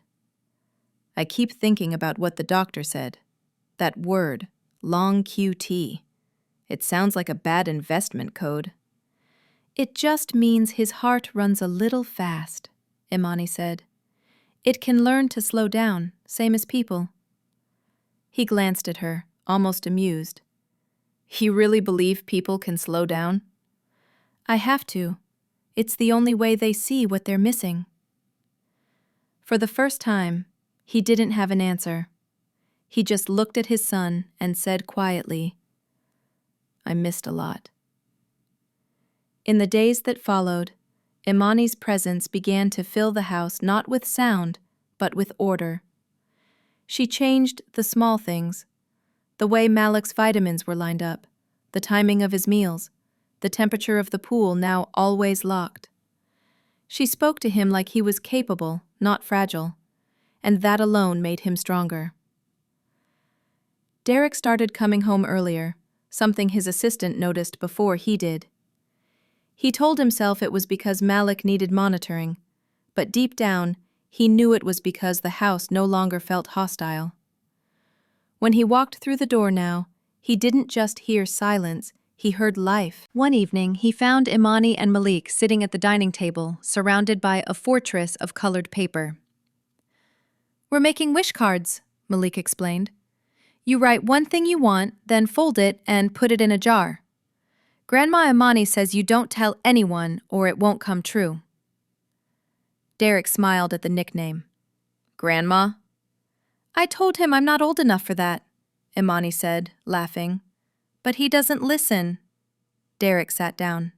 I keep thinking about what the doctor said. That word, long QT. It sounds like a bad investment code. It just means his heart runs a little fast, Imani said. It can learn to slow down, same as people. He glanced at her, almost amused. You really believe people can slow down? I have to. It's the only way they see what they're missing. For the first time, he didn't have an answer. He just looked at his son and said quietly, I missed a lot. In the days that followed, Imani's presence began to fill the house not with sound, but with order. She changed the small things, the way Malik's vitamins were lined up, the timing of his meals, the temperature of the pool now always locked. She spoke to him like he was capable, not fragile, and that alone made him stronger. Derek started coming home earlier, something his assistant noticed before he did. He told himself it was because Malik needed monitoring, but deep down, he knew it was because the house no longer felt hostile. When he walked through the door now, he didn't just hear silence, he heard life. One evening, he found Imani and Malik sitting at the dining table, surrounded by a fortress of colored paper. We're making wish cards, Malik explained. You write one thing you want, then fold it and put it in a jar. Grandma Imani says you don't tell anyone or it won't come true. Derek smiled at the nickname. Grandma? I told him I'm not old enough for that, Imani said, laughing. But he doesn't listen. Derek sat down.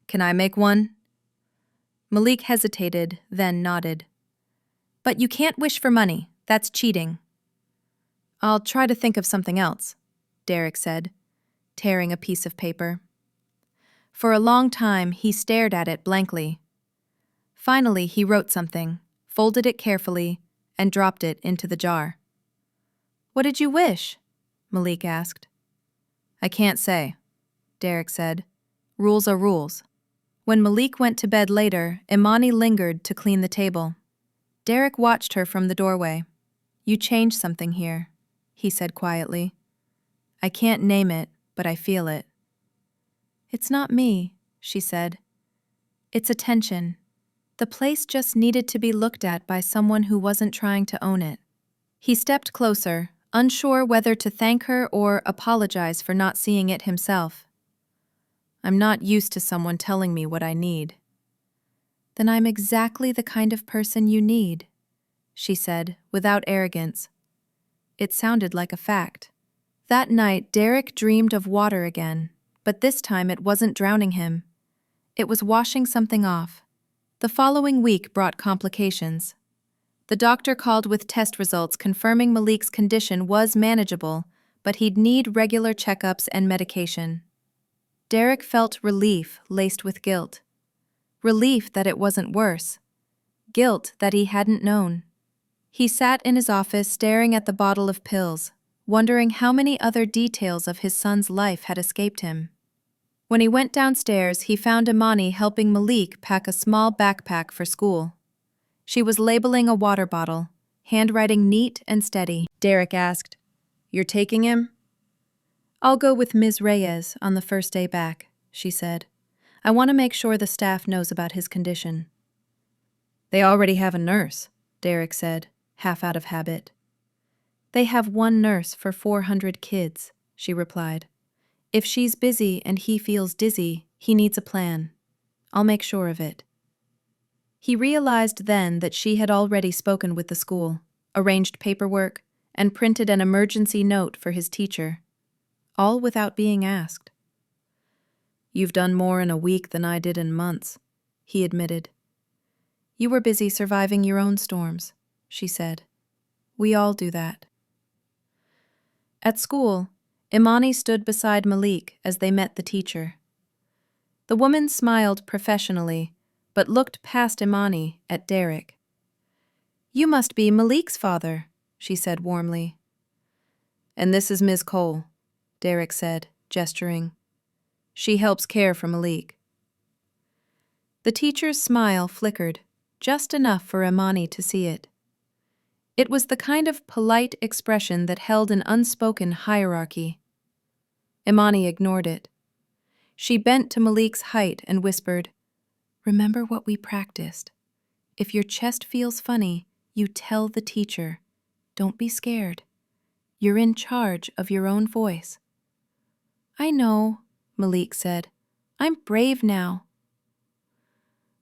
Can I make one? Malik hesitated, then nodded. But you can't wish for money. That's cheating. I'll try to think of something else, Derek said, tearing a piece of paper. For a long time, he stared at it blankly. Finally, he wrote something, folded it carefully, and dropped it into the jar. What did you wish? Malik asked. I can't say, Derek said. Rules are rules. When Malik went to bed later, Imani lingered to clean the table. Derek watched her from the doorway. You changed something here, he said quietly. I can't name it, but I feel it. It's not me, she said. It's attention. The place just needed to be looked at by someone who wasn't trying to own it. He stepped closer, unsure whether to thank her or apologize for not seeing it himself. I'm not used to someone telling me what I need. Then I'm exactly the kind of person you need, she said, without arrogance. It sounded like a fact. That night, Derek dreamed of water again, but this time it wasn't drowning him. It was washing something off. The following week brought complications. The doctor called with test results confirming Malik's condition was manageable, but he'd need regular checkups and medication. Derek felt relief laced with guilt. Relief that it wasn't worse. Guilt that he hadn't known. He sat in his office staring at the bottle of pills, wondering how many other details of his son's life had escaped him. When he went downstairs, he found Imani helping Malik pack a small backpack for school. She was labeling a water bottle, handwriting neat and steady. Derek asked, "You're taking him?" "I'll go with Ms. Reyes on the first day back," she said. "I want to make sure the staff knows about his condition." "They already have a nurse," Derek said, half out of habit. "They have one nurse for 400 kids," she replied. "If she's busy and he feels dizzy, he needs a plan. I'll make sure of it." He realized then that she had already spoken with the school, arranged paperwork, and printed an emergency note for his teacher, all without being asked. "You've done more in a week than I did in months," he admitted. "You were busy surviving your own storms," she said. "We all do that." At school, Imani stood beside Malik as they met the teacher. The woman smiled professionally, but looked past Imani at Derek. "You must be Malik's father," she said warmly. "And this is Ms. Cole," Derek said, gesturing. "She helps care for Malik." The teacher's smile flickered, just enough for Imani to see it. It was the kind of polite expression that held an unspoken hierarchy. Imani ignored it. She bent to Malik's height and whispered, "Remember what we practiced. If your chest feels funny, you tell the teacher. Don't be scared. You're in charge of your own voice." "I know," Malik said. "I'm brave now."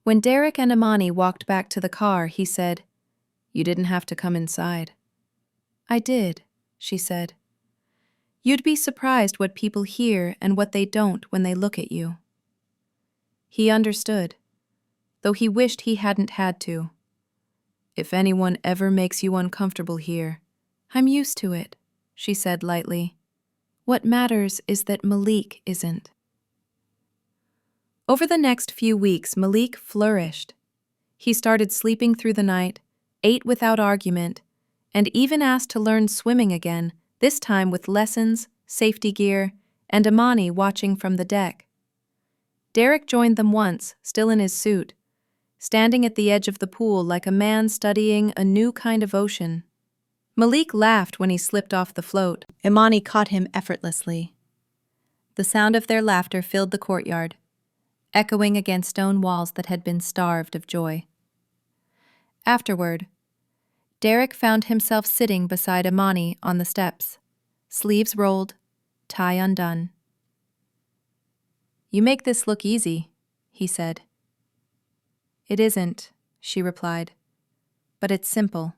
When Derek and Imani walked back to the car, he said, "You didn't have to come inside." "I did," she said. "You'd be surprised what people hear and what they don't when they look at you." He understood, though he wished he hadn't had to. "If anyone ever makes you uncomfortable here..." "I'm used to it," she said lightly. "What matters is that Malik isn't." Over the next few weeks, Malik flourished. He started sleeping through the night, ate without argument, and even asked to learn swimming again, this time with lessons, safety gear, and Imani watching from the deck. Derek joined them once, still in his suit, standing at the edge of the pool like a man studying a new kind of ocean. Malik laughed when he slipped off the float. Imani caught him effortlessly. The sound of their laughter filled the courtyard, echoing against stone walls that had been starved of joy. Afterward, Derek found himself sitting beside Imani on the steps, sleeves rolled, tie undone. "You make this look easy," he said. "It isn't," she replied, "but it's simple.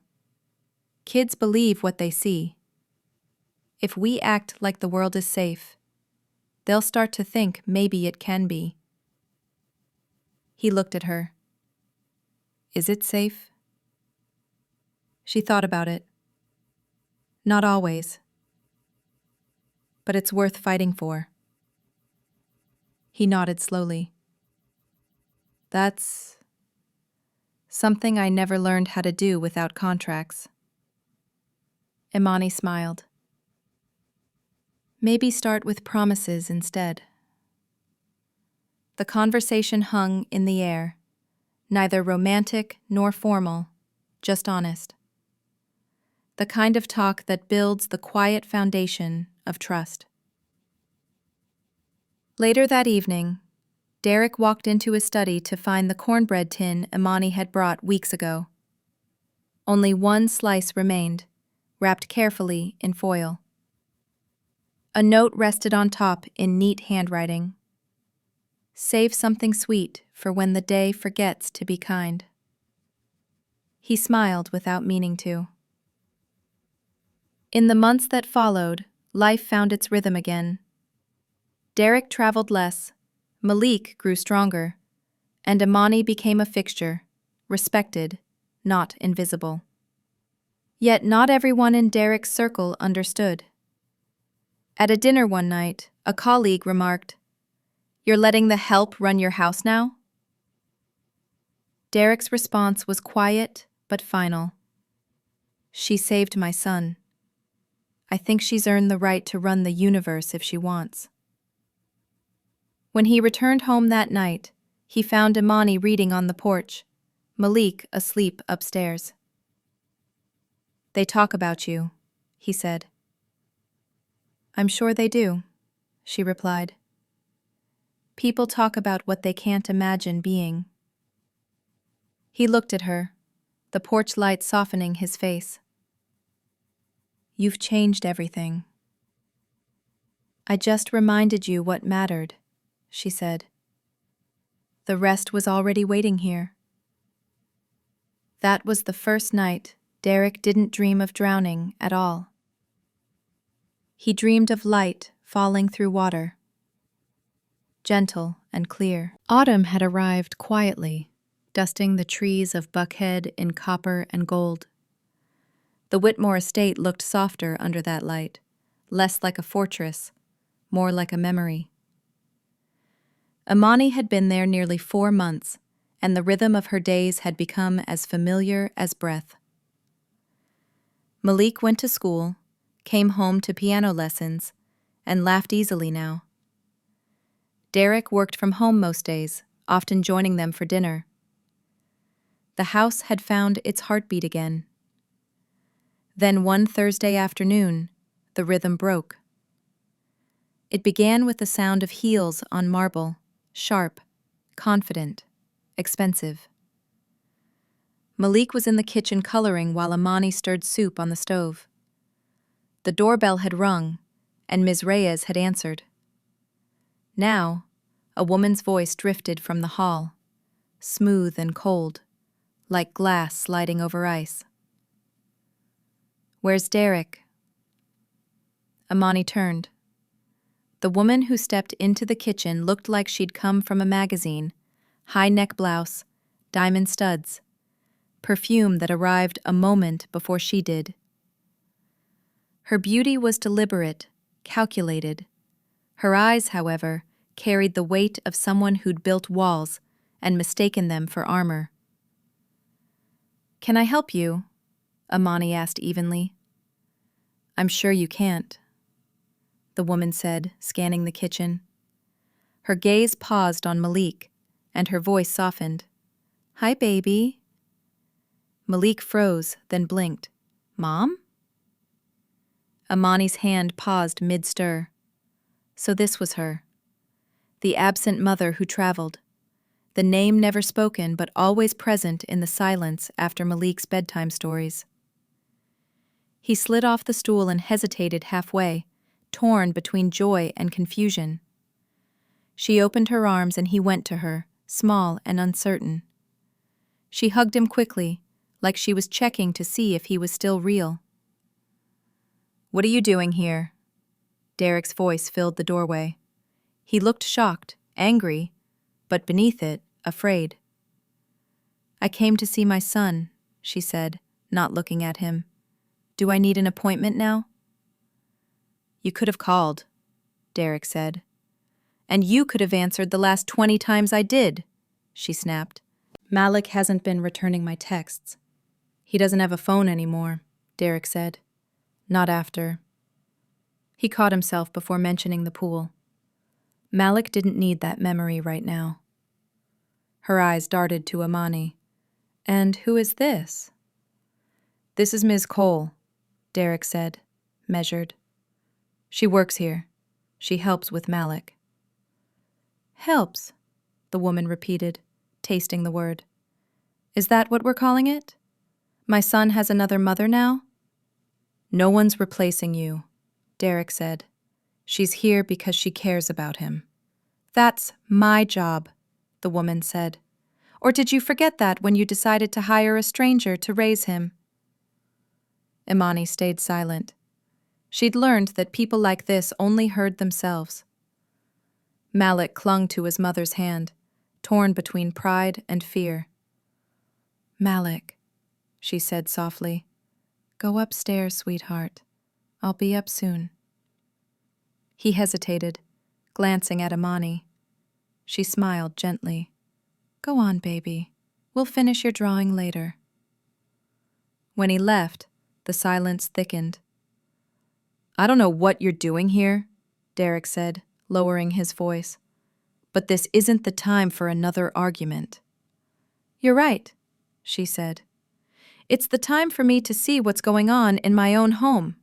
Kids believe what they see. If we act like the world is safe, they'll start to think maybe it can be." He looked at her. "Is it safe?" She thought about it. "Not always. But it's worth fighting for." He nodded slowly. "That's something I never learned how to do without contracts." Imani smiled. "Maybe start with promises instead." The conversation hung in the air, neither romantic nor formal, just honest. The kind of talk that builds the quiet foundation of trust. Later that evening, Derek walked into his study to find the cornbread tin Imani had brought weeks ago. Only one slice remained, wrapped carefully in foil. A note rested on top in neat handwriting. "Save something sweet for when the day forgets to be kind." He smiled without meaning to. In the months that followed, life found its rhythm again. Derek traveled less, Malik grew stronger, and Imani became a fixture, respected, not invisible. Yet not everyone in Derek's circle understood. At a dinner one night, a colleague remarked, "You're letting the help run your house now?" Derek's response was quiet but final. "She saved my son. I think she's earned the right to run the universe if she wants." When he returned home that night, he found Imani reading on the porch, Malik asleep upstairs. "They talk about you," he said. "I'm sure they do," she replied. "People talk about what they can't imagine being." He looked at her, the porch light softening his face. "You've changed everything." "I just reminded you what mattered," she said. "The rest was already waiting here." That was the first night Derek didn't dream of drowning at all. He dreamed of light falling through water, gentle and clear. Autumn had arrived quietly, dusting the trees of Buckhead in copper and gold. The Whitmore estate looked softer under that light, less like a fortress, more like a memory. Imani had been there nearly 4 months, and the rhythm of her days had become as familiar as breath. Malik went to school, came home to piano lessons, and laughed easily now. Derek worked from home most days, often joining them for dinner. The house had found its heartbeat again. Then one Thursday afternoon, the rhythm broke. It began with the sound of heels on marble, sharp, confident, expensive. Malik was in the kitchen coloring while Imani stirred soup on the stove. The doorbell had rung, and Ms. Reyes had answered. Now, a woman's voice drifted from the hall, smooth and cold, like glass sliding over ice. "Where's Derek?" Imani turned. The woman who stepped into the kitchen looked like she'd come from a magazine, high-neck blouse, diamond studs, perfume that arrived a moment before she did. Her beauty was deliberate, calculated. Her eyes, however, carried the weight of someone who'd built walls and mistaken them for armor. "Can I help you?" Imani asked evenly. "I'm sure you can't," the woman said, scanning the kitchen. Her gaze paused on Malik, and her voice softened. "Hi, baby." Malik froze, then blinked. "Mom?" Imani's hand paused mid-stir. So this was her. The absent mother who traveled. The name never spoken but always present in the silence after Malik's bedtime stories. He slid off the stool and hesitated halfway, torn between joy and confusion. She opened her arms and he went to her, small and uncertain. She hugged him quickly, like she was checking to see if he was still real. "What are you doing here?" Derek's voice filled the doorway. He looked shocked, angry, but beneath it, afraid. "I came to see my son," she said, not looking at him. "Do I need an appointment now?" "You could have called," Derek said. "And you could have answered the last 20 times I did," she snapped. "Malik hasn't been returning my texts. He doesn't have a phone anymore," Derek said. "Not after." He caught himself before mentioning the pool. Malik didn't need that memory right now. Her eyes darted to Imani. "And who is this?" "This is Ms. Cole," Derek said, measured. "She works here. She helps with Malik." "Helps," the woman repeated, tasting the word. "Is that what we're calling it? My son has another mother now?" "No one's replacing you," Derek said. "She's here because she cares about him." "That's my job," the woman said. "Or did you forget that when you decided to hire a stranger to raise him?" Imani stayed silent. She'd learned that people like this only heard themselves. Malik clung to his mother's hand, torn between pride and fear. "Malik," she said softly, "go upstairs, sweetheart. I'll be up soon." He hesitated, glancing at Imani. She smiled gently. Go on, baby. We'll finish your drawing later. When he left, the silence thickened. I don't know what you're doing here, Derek said, lowering his voice. But this isn't the time for another argument. You're right, she said. It's the time for me to see what's going on in my own home.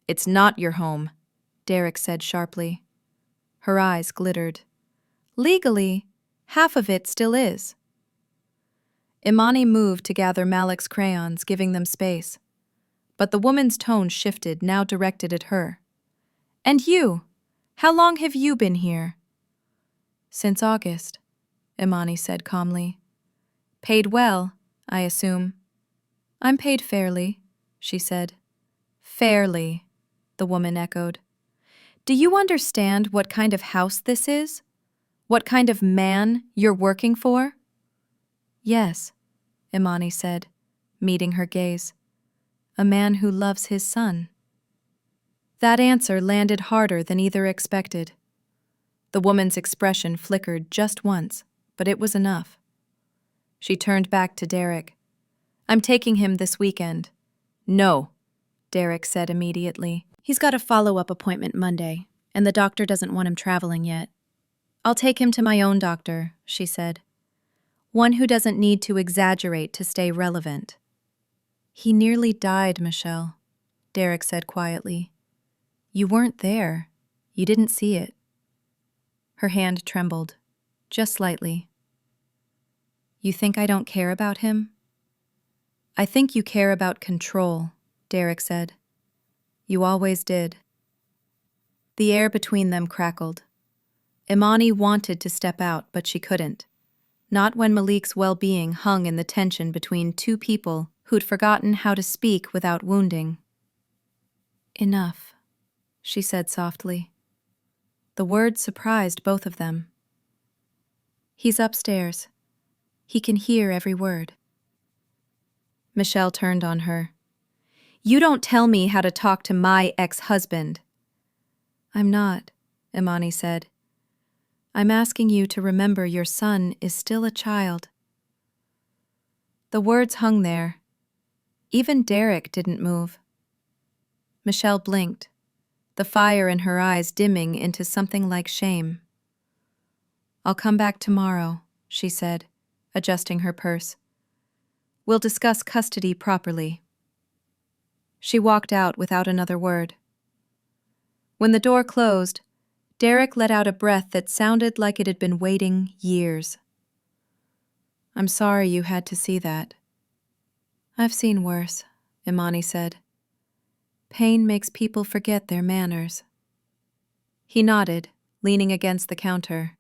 It's not your home, Derek said sharply. Her eyes glittered. Legally, half of it still is. Imani moved to gather Malik's crayons, giving them space. But the woman's tone shifted, now directed at her. And you? How long have you been here? Since August, Imani said calmly. Paid well, I assume. I'm paid fairly, she said. Fairly, the woman echoed. Do you understand what kind of house this is? What kind of man you're working for? Yes, Imani said, meeting her gaze. A man who loves his son. That answer landed harder than either expected. The woman's expression flickered just once, but it was enough. She turned back to Derek. I'm taking him this weekend. No, Derek said immediately. He's got a follow-up appointment Monday, and the doctor doesn't want him traveling yet. I'll take him to my own doctor, she said. One who doesn't need to exaggerate to stay relevant. He nearly died, Michelle, Derek said quietly. You weren't there. You didn't see it. Her hand trembled, just slightly. You think I don't care about him? I think you care about control, Derek said. You always did. The air between them crackled. Imani wanted to step out, but she couldn't. Not when Malik's well-being hung in the tension between two people who'd forgotten how to speak without wounding. Enough, she said softly. The words surprised both of them. He's upstairs. He can hear every word. Michelle turned on her. You don't tell me how to talk to my ex-husband. I'm not, Imani said. I'm asking you to remember your son is still a child. The words hung there. Even Derek didn't move. Michelle blinked, the fire in her eyes dimming into something like shame. I'll come back tomorrow, she said, adjusting her purse. We'll discuss custody properly. She walked out without another word. When the door closed, Derek let out a breath that sounded like it had been waiting years. I'm sorry you had to see that. I've seen worse, Imani said. Pain makes people forget their manners. He nodded, leaning against the counter.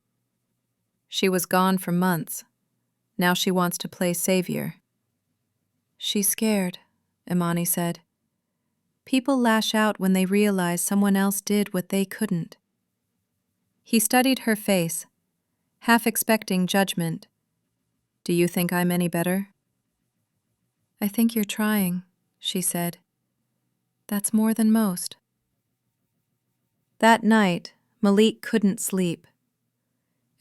She was gone for months. Now she wants to play savior. She's scared, Imani said. People lash out when they realize someone else did what they couldn't. He studied her face, half expecting judgment. Do you think I'm any better? I think you're trying, she said. That's more than most. That night, Malik couldn't sleep.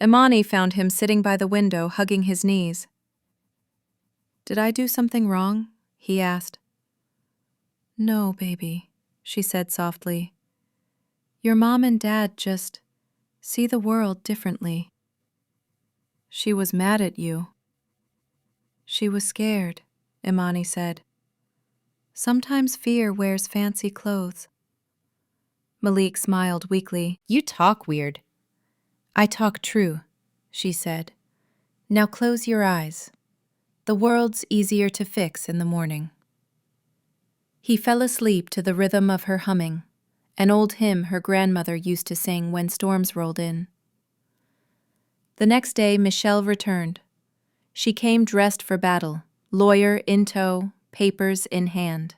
Imani found him sitting by the window, hugging his knees. Did I do something wrong? He asked. No, baby, she said softly. Your mom and dad just see the world differently. She was mad at you. She was scared, Imani said. Sometimes fear wears fancy clothes. Malik smiled weakly. You talk weird. I talk true, she said. Now close your eyes. The world's easier to fix in the morning. He fell asleep to the rhythm of her humming, an old hymn her grandmother used to sing when storms rolled in. The next day, Michelle returned. She came dressed for battle, lawyer in tow, papers in hand.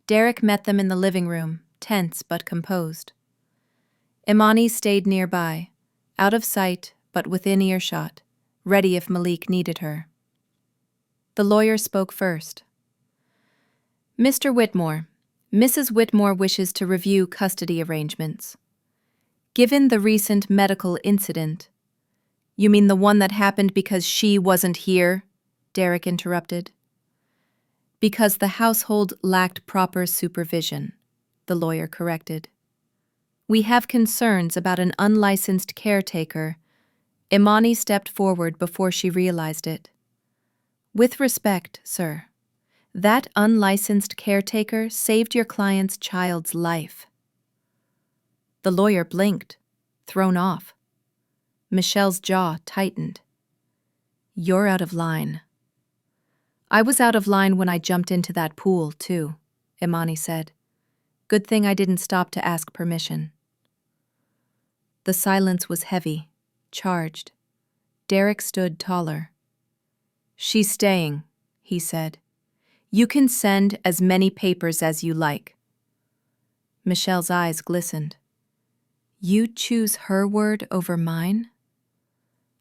Derek met them in the living room, tense but composed. Imani stayed nearby, out of sight but within earshot, ready if Malik needed her. The lawyer spoke first. Mr. Whitmore, Mrs. Whitmore wishes to review custody arrangements. Given the recent medical incident. You mean the one that happened because she wasn't here? Derek interrupted. Because the household lacked proper supervision, the lawyer corrected. We have concerns about an unlicensed caretaker. Imani stepped forward before she realized it. With respect, sir, that unlicensed caretaker saved your client's child's life. The lawyer blinked, thrown off. Michelle's jaw tightened. You're out of line. I was out of line when I jumped into that pool, too, Imani said. Good thing I didn't stop to ask permission. The silence was heavy, charged. Derek stood taller. She's staying, he said. You can send as many papers as you like. Michelle's eyes glistened. You choose her word over mine?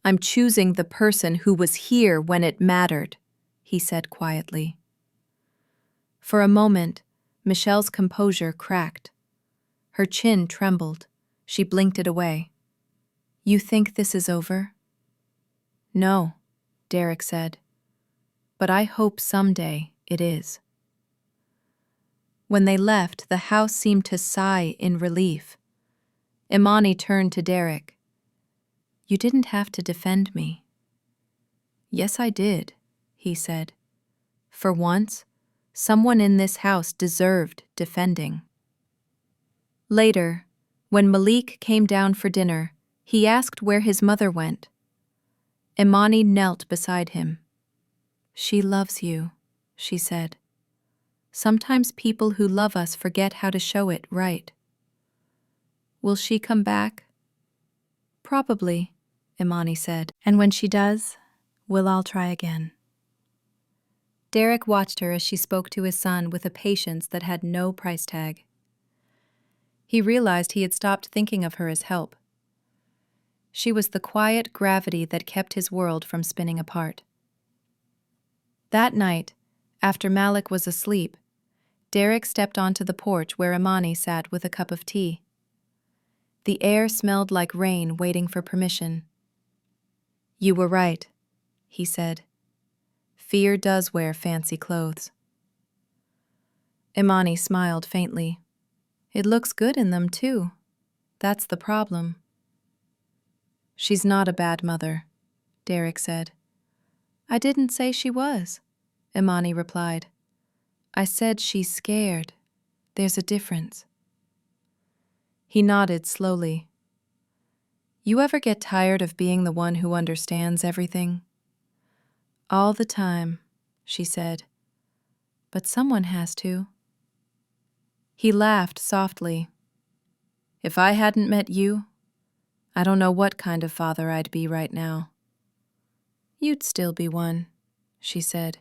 I'm choosing the person who was here when it mattered, he said quietly. For a moment, Michelle's composure cracked. Her chin trembled. She blinked it away. You think this is over? No, Derek said. But I hope someday it is. When they left, the house seemed to sigh in relief. Imani turned to Derek. You didn't have to defend me. Yes, I did, he said. For once, someone in this house deserved defending. Later, when Malik came down for dinner, he asked where his mother went. Imani knelt beside him. She loves you, she said. Sometimes people who love us forget how to show it right. Will she come back? Probably, Imani said. And when she does, we'll all try again. Derek watched her as she spoke to his son with a patience that had no price tag. He realized he had stopped thinking of her as help. She was the quiet gravity that kept his world from spinning apart. That night, after Malik was asleep, Derek stepped onto the porch where Imani sat with a cup of tea. The air smelled like rain waiting for permission. You were right, he said. Fear does wear fancy clothes. Imani smiled faintly. It looks good in them, too. That's the problem. She's not a bad mother, Derek said. I didn't say she was, Imani replied. I said she's scared. There's a difference. He nodded slowly. You ever get tired of being the one who understands everything? All the time, she said. But someone has to. He laughed softly. If I hadn't met you, I don't know what kind of father I'd be right now. You'd still be one, she said,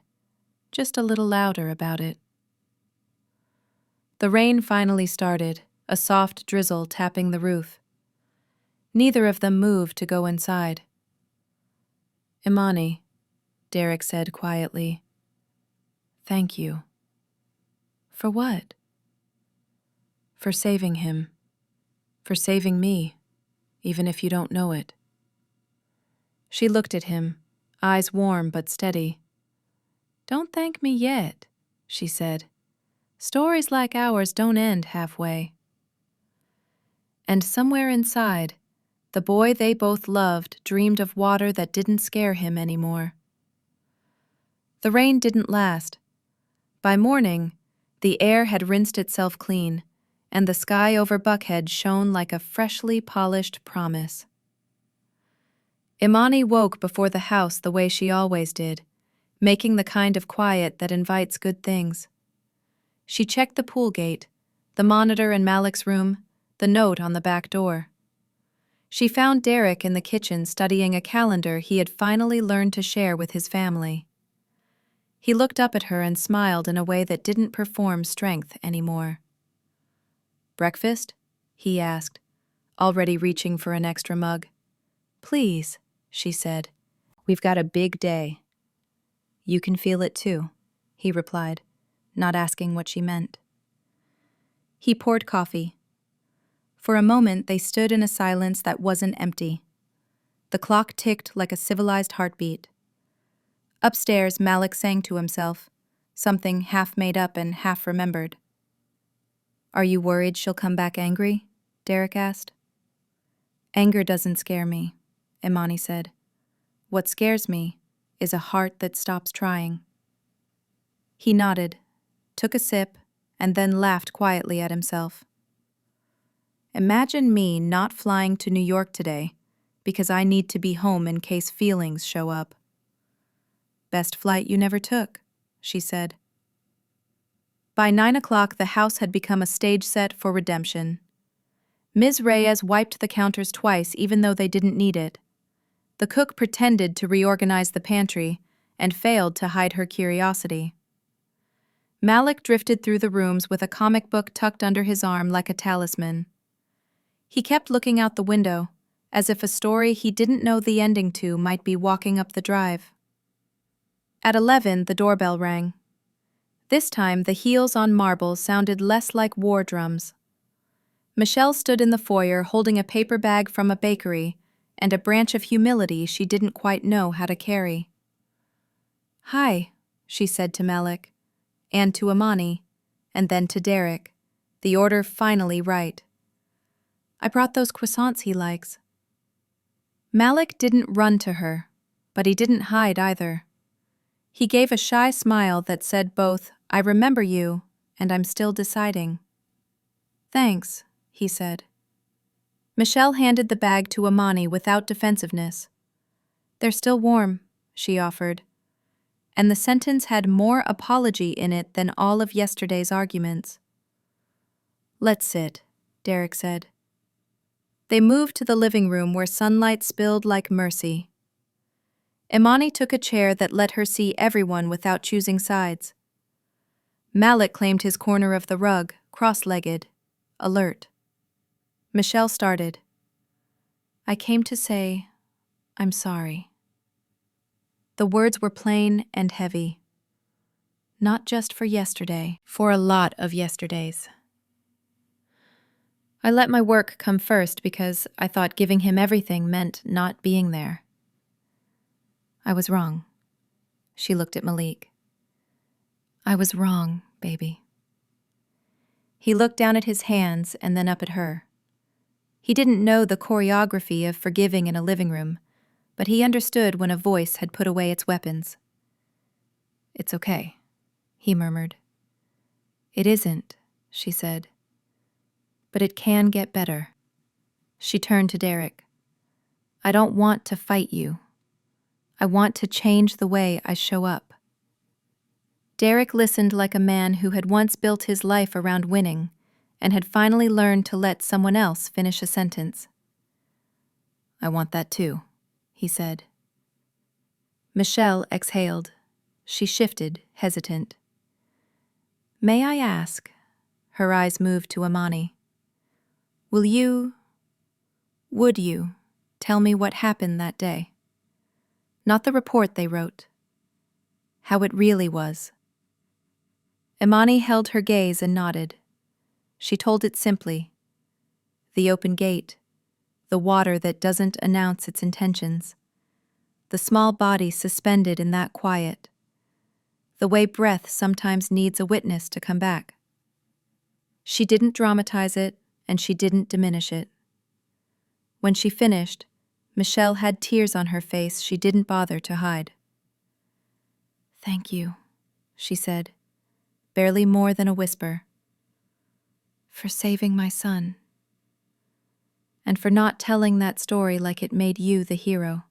just a little louder about it. The rain finally started, a soft drizzle tapping the roof. Neither of them moved to go inside. Imani, Derek said quietly. Thank you. For what? For saving him. For saving me, even if you don't know it. She looked at him, eyes warm but steady. Don't thank me yet, she said. Stories like ours don't end halfway. And somewhere inside, the boy they both loved dreamed of water that didn't scare him anymore. The rain didn't last. By morning, the air had rinsed itself clean, and the sky over Buckhead shone like a freshly polished promise. Imani woke before the house the way she always did, making the kind of quiet that invites good things. She checked the pool gate, the monitor in Malik's room, the note on the back door. She found Derek in the kitchen studying a calendar he had finally learned to share with his family. He looked up at her and smiled in a way that didn't perform strength anymore. Breakfast? He asked, already reaching for an extra mug. Please, she said. We've got a big day. You can feel it too, he replied, not asking what she meant. He poured coffee. For a moment, they stood in a silence that wasn't empty. The clock ticked like a civilized heartbeat. Upstairs, Malik sang to himself, something half made up and half remembered. "Are you worried she'll come back angry?" Derek asked. "Anger doesn't scare me," Imani said. "What scares me is a heart that stops trying." He nodded, took a sip, and then laughed quietly at himself. "Imagine me not flying to New York today because I need to be home in case feelings show up." "Best flight you never took," she said. By 9 o'clock, the house had become a stage set for redemption. Ms. Reyes wiped the counters twice even though they didn't need it. The cook pretended to reorganize the pantry and failed to hide her curiosity. Malik drifted through the rooms with a comic book tucked under his arm like a talisman. He kept looking out the window, as if a story he didn't know the ending to might be walking up the drive. At 11, the doorbell rang. This time, the heels on marble sounded less like war drums. Michelle stood in the foyer holding a paper bag from a bakery and a branch of humility she didn't quite know how to carry. "Hi," she said to Malik, and to Imani, and then to Derek, the order finally right. "I brought those croissants he likes." Malik didn't run to her, but he didn't hide either. He gave a shy smile that said both, "I remember you," and "I'm still deciding." "Thanks," he said. Michelle handed the bag to Imani without defensiveness. "They're still warm," she offered. And the sentence had more apology in it than all of yesterday's arguments. "Let's sit," Derek said. They moved to the living room where sunlight spilled like mercy. Imani took a chair that let her see everyone without choosing sides. Malik claimed his corner of the rug, cross-legged, alert. Michelle started. "I came to say, I'm sorry." The words were plain and heavy. Not just for yesterday, for a lot of yesterdays. "I let my work come first because I thought giving him everything meant not being there. I was wrong." She looked at Malik. "I was wrong, baby." He looked down at his hands and then up at her. He didn't know the choreography of forgiving in a living room, but he understood when a voice had put away its weapons. "It's okay," he murmured. "It isn't," she said. "But it can get better." She turned to Derek. "I don't want to fight you. I want to change the way I show up." Derek listened like a man who had once built his life around winning and had finally learned to let someone else finish a sentence. "I want that too," he said. Michelle exhaled. She shifted, hesitant. "May I ask?" Her eyes moved to Imani. Would you, tell me what happened that day? Not the report they wrote. How it really was." Imani held her gaze and nodded. She told it simply. The open gate, the water that doesn't announce its intentions, the small body suspended in that quiet, the way breath sometimes needs a witness to come back. She didn't dramatize it, and she didn't diminish it. When she finished, Michelle had tears on her face she didn't bother to hide. "Thank you," she said, barely more than a whisper. "For saving my son. And for not telling that story like it made you the hero."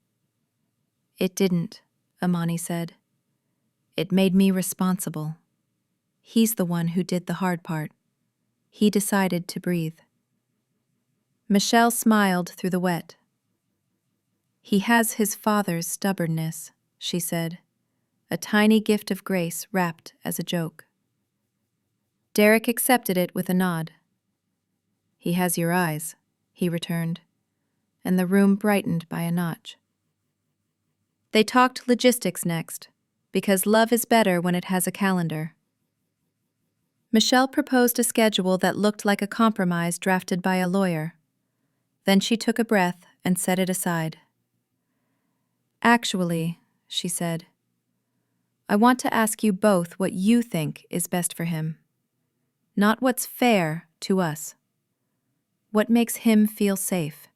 "It didn't," Imani said. "It made me responsible. He's the one who did the hard part. He decided to breathe." Michelle smiled through the wet. "He has his father's stubbornness," she said, a tiny gift of grace wrapped as a joke. Derek accepted it with a nod. "He has your eyes," he returned, and the room brightened by a notch. They talked logistics next, because love is better when it has a calendar. Michelle proposed a schedule that looked like a compromise drafted by a lawyer. Then she took a breath and set it aside. "Actually," she said, "I want to ask you both what you think is best for him. Not what's fair to us. What makes him feel safe."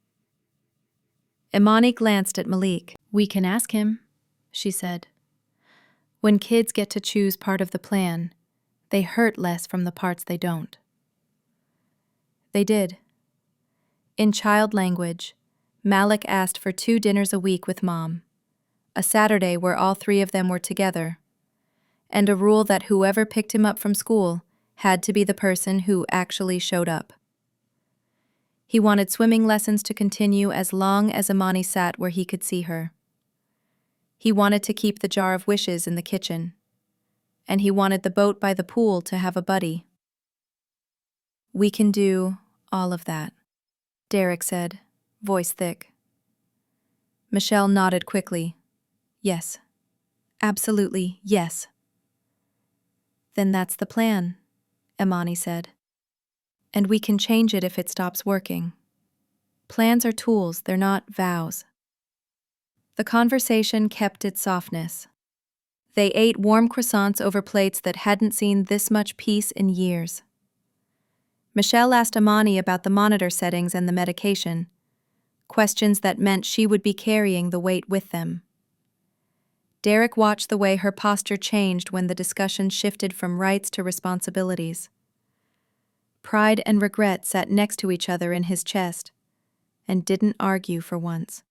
Imani glanced at Malik. "We can ask him," she said. "When kids get to choose part of the plan, they hurt less from the parts they don't." They did. In child language, Malik asked for 2 dinners a week with Mom, a Saturday where all 3 of them were together, and a rule that whoever picked him up from school had to be the person who actually showed up. He wanted swimming lessons to continue as long as Imani sat where he could see her. He wanted to keep the jar of wishes in the kitchen, and he wanted the boat by the pool to have a buddy. "We can do all of that," Derek said, voice thick. Michelle nodded quickly. "Yes. Absolutely, yes." "Then that's the plan," Imani said. "And we can change it if it stops working. Plans are tools, they're not vows." The conversation kept its softness. They ate warm croissants over plates that hadn't seen this much peace in years. Michelle asked Imani about the monitor settings and the medication, questions that meant she would be carrying the weight with them. Derek watched the way her posture changed when the discussion shifted from rights to responsibilities. Pride and regret sat next to each other in his chest, and didn't argue for once.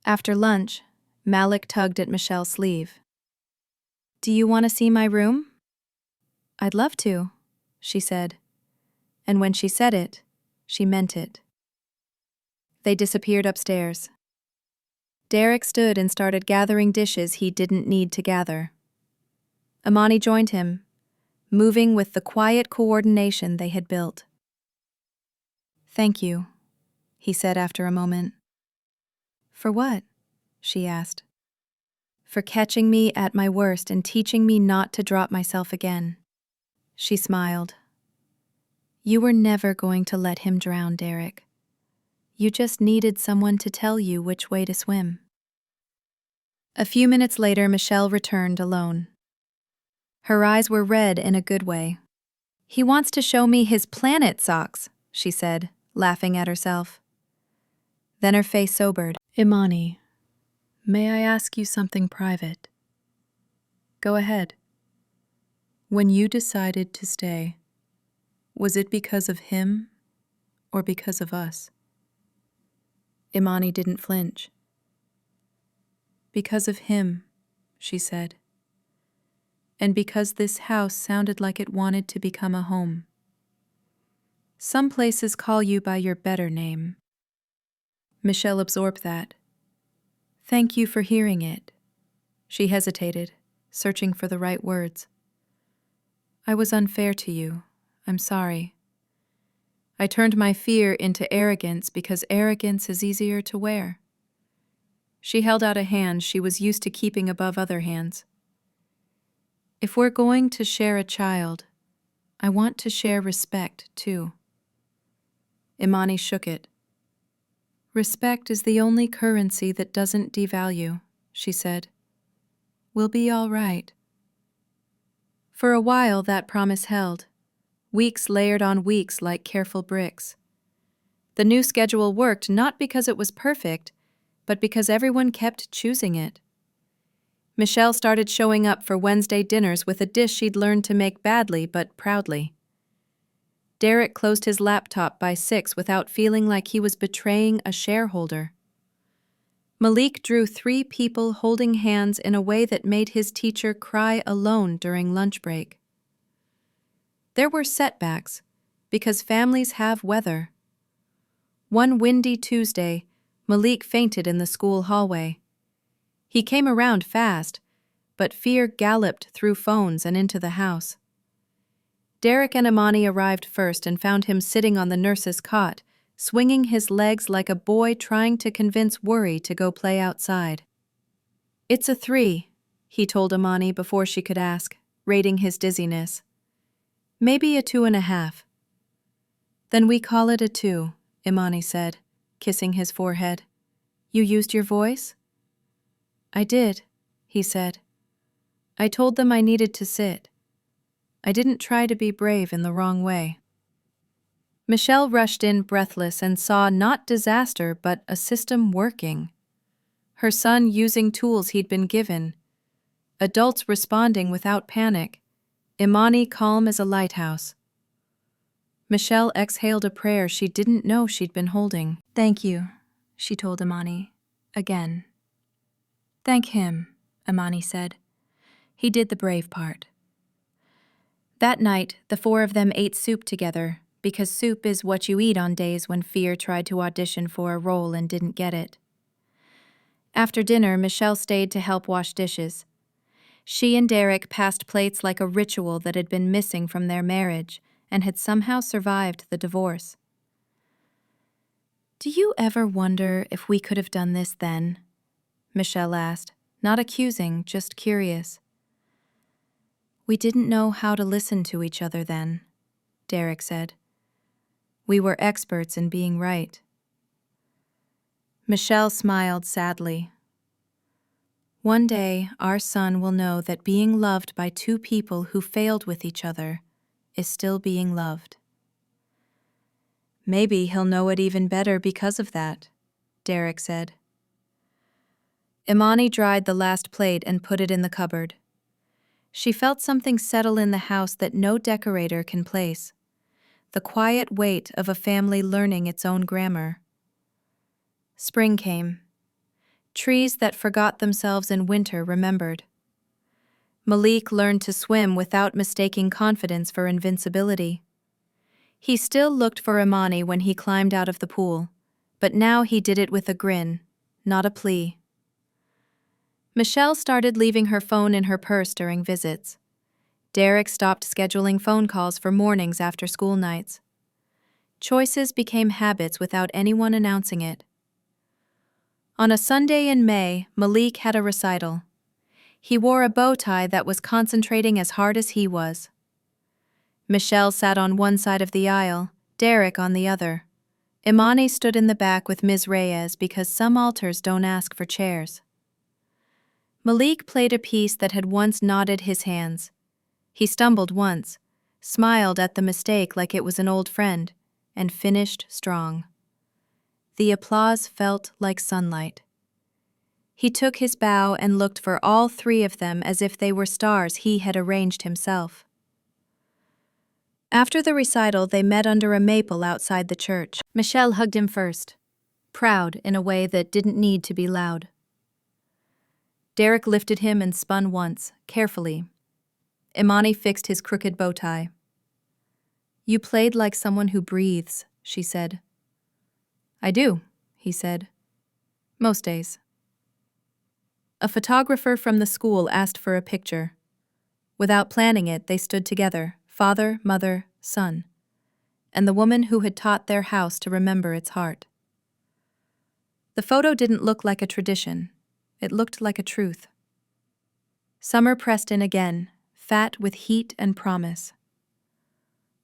After lunch, Malik tugged at Michelle's sleeve. "Do you want to see my room?" "I'd love to," she said. And when she said it, she meant it. They disappeared upstairs. Derek stood and started gathering dishes he didn't need to gather. Imani joined him, moving with the quiet coordination they had built. "Thank you," he said after a moment. "For what?" she asked. "For catching me at my worst and teaching me not to drop myself again." She smiled. "You were never going to let him drown, Derek. You just needed someone to tell you which way to swim." A few minutes later, Michelle returned alone. Her eyes were red in a good way. "He wants to show me his planet socks," she said, laughing at herself. Then her face sobered. "Imani, may I ask you something private?" "Go ahead." "When you decided to stay, was it because of him or because of us?" Imani didn't flinch. "Because of him," she said. "And because this house sounded like it wanted to become a home. Some places call you by your better name." Michelle absorbed that. "Thank you for hearing it." She hesitated, searching for the right words. "I was unfair to you. I'm sorry. I turned my fear into arrogance because arrogance is easier to wear." She held out a hand she was used to keeping above other hands. "If we're going to share a child, I want to share respect, too." Imani shook it. "Respect is the only currency that doesn't devalue," she said. "We'll be all right." For a while, that promise held. Weeks layered on weeks like careful bricks. The new schedule worked not because it was perfect, but because everyone kept choosing it. Michelle started showing up for Wednesday dinners with a dish she'd learned to make badly but proudly. Derek closed his laptop by 6 without feeling like he was betraying a shareholder. Malik drew 3 people holding hands in a way that made his teacher cry alone during lunch break. There were setbacks, because families have weather. One windy Tuesday, Malik fainted in the school hallway. He came around fast, but fear galloped through phones and into the house. Derek and Imani arrived first and found him sitting on the nurse's cot, swinging his legs like a boy trying to convince Worry to go play outside. "It's a 3, he told Imani before she could ask, rating his dizziness. Maybe a 2.5. Then we call it a 2, Imani said, kissing his forehead. You used your voice? I did, he said. I told them I needed to sit. I didn't try to be brave in the wrong way. Michelle rushed in breathless and saw not disaster but a system working. Her son using tools he'd been given. Adults responding without panic. Imani calm as a lighthouse. Michelle exhaled a prayer she didn't know she'd been holding. Thank you, she told Imani. Again. Thank him, Imani said. He did the brave part. That night, the 4 of them ate soup together, because soup is what you eat on days when fear tried to audition for a role and didn't get it. After dinner, Michelle stayed to help wash dishes. She and Derek passed plates like a ritual that had been missing from their marriage and had somehow survived the divorce. Do you ever wonder if we could have done this then? Michelle asked, not accusing, just curious. We didn't know how to listen to each other then, Derek said. We were experts in being right. Michelle smiled sadly. One day, our son will know that being loved by 2 people who failed with each other is still being loved. Maybe he'll know it even better because of that, Derek said. Imani dried the last plate and put it in the cupboard. She felt something settle in the house that no decorator can place. The quiet weight of a family learning its own grammar. Spring came. Trees that forgot themselves in winter remembered. Malik learned to swim without mistaking confidence for invincibility. He still looked for Imani when he climbed out of the pool, but now he did it with a grin, not a plea. Michelle started leaving her phone in her purse during visits. Derek stopped scheduling phone calls for mornings after school nights. Choices became habits without anyone announcing it. On a Sunday in May, Malik had a recital. He wore a bow tie that was concentrating as hard as he was. Michelle sat on one side of the aisle, Derek on the other. Imani stood in the back with Ms. Reyes because some altars don't ask for chairs. Malik played a piece that had once knotted his hands. He stumbled once, smiled at the mistake like it was an old friend, and finished strong. The applause felt like sunlight. He took his bow and looked for all 3 of them as if they were stars he had arranged himself. After the recital, they met under a maple outside the church. Michelle hugged him first, proud in a way that didn't need to be loud. Derek lifted him and spun once, carefully. Imani fixed his crooked bow tie. You played like someone who breathes, she said. I do, he said. Most days. A photographer from the school asked for a picture. Without planning it, they stood together, father, mother, son, and the woman who had taught their house to remember its heart. The photo didn't look like a tradition. It looked like a truth. Summer pressed in again, fat with heat and promise.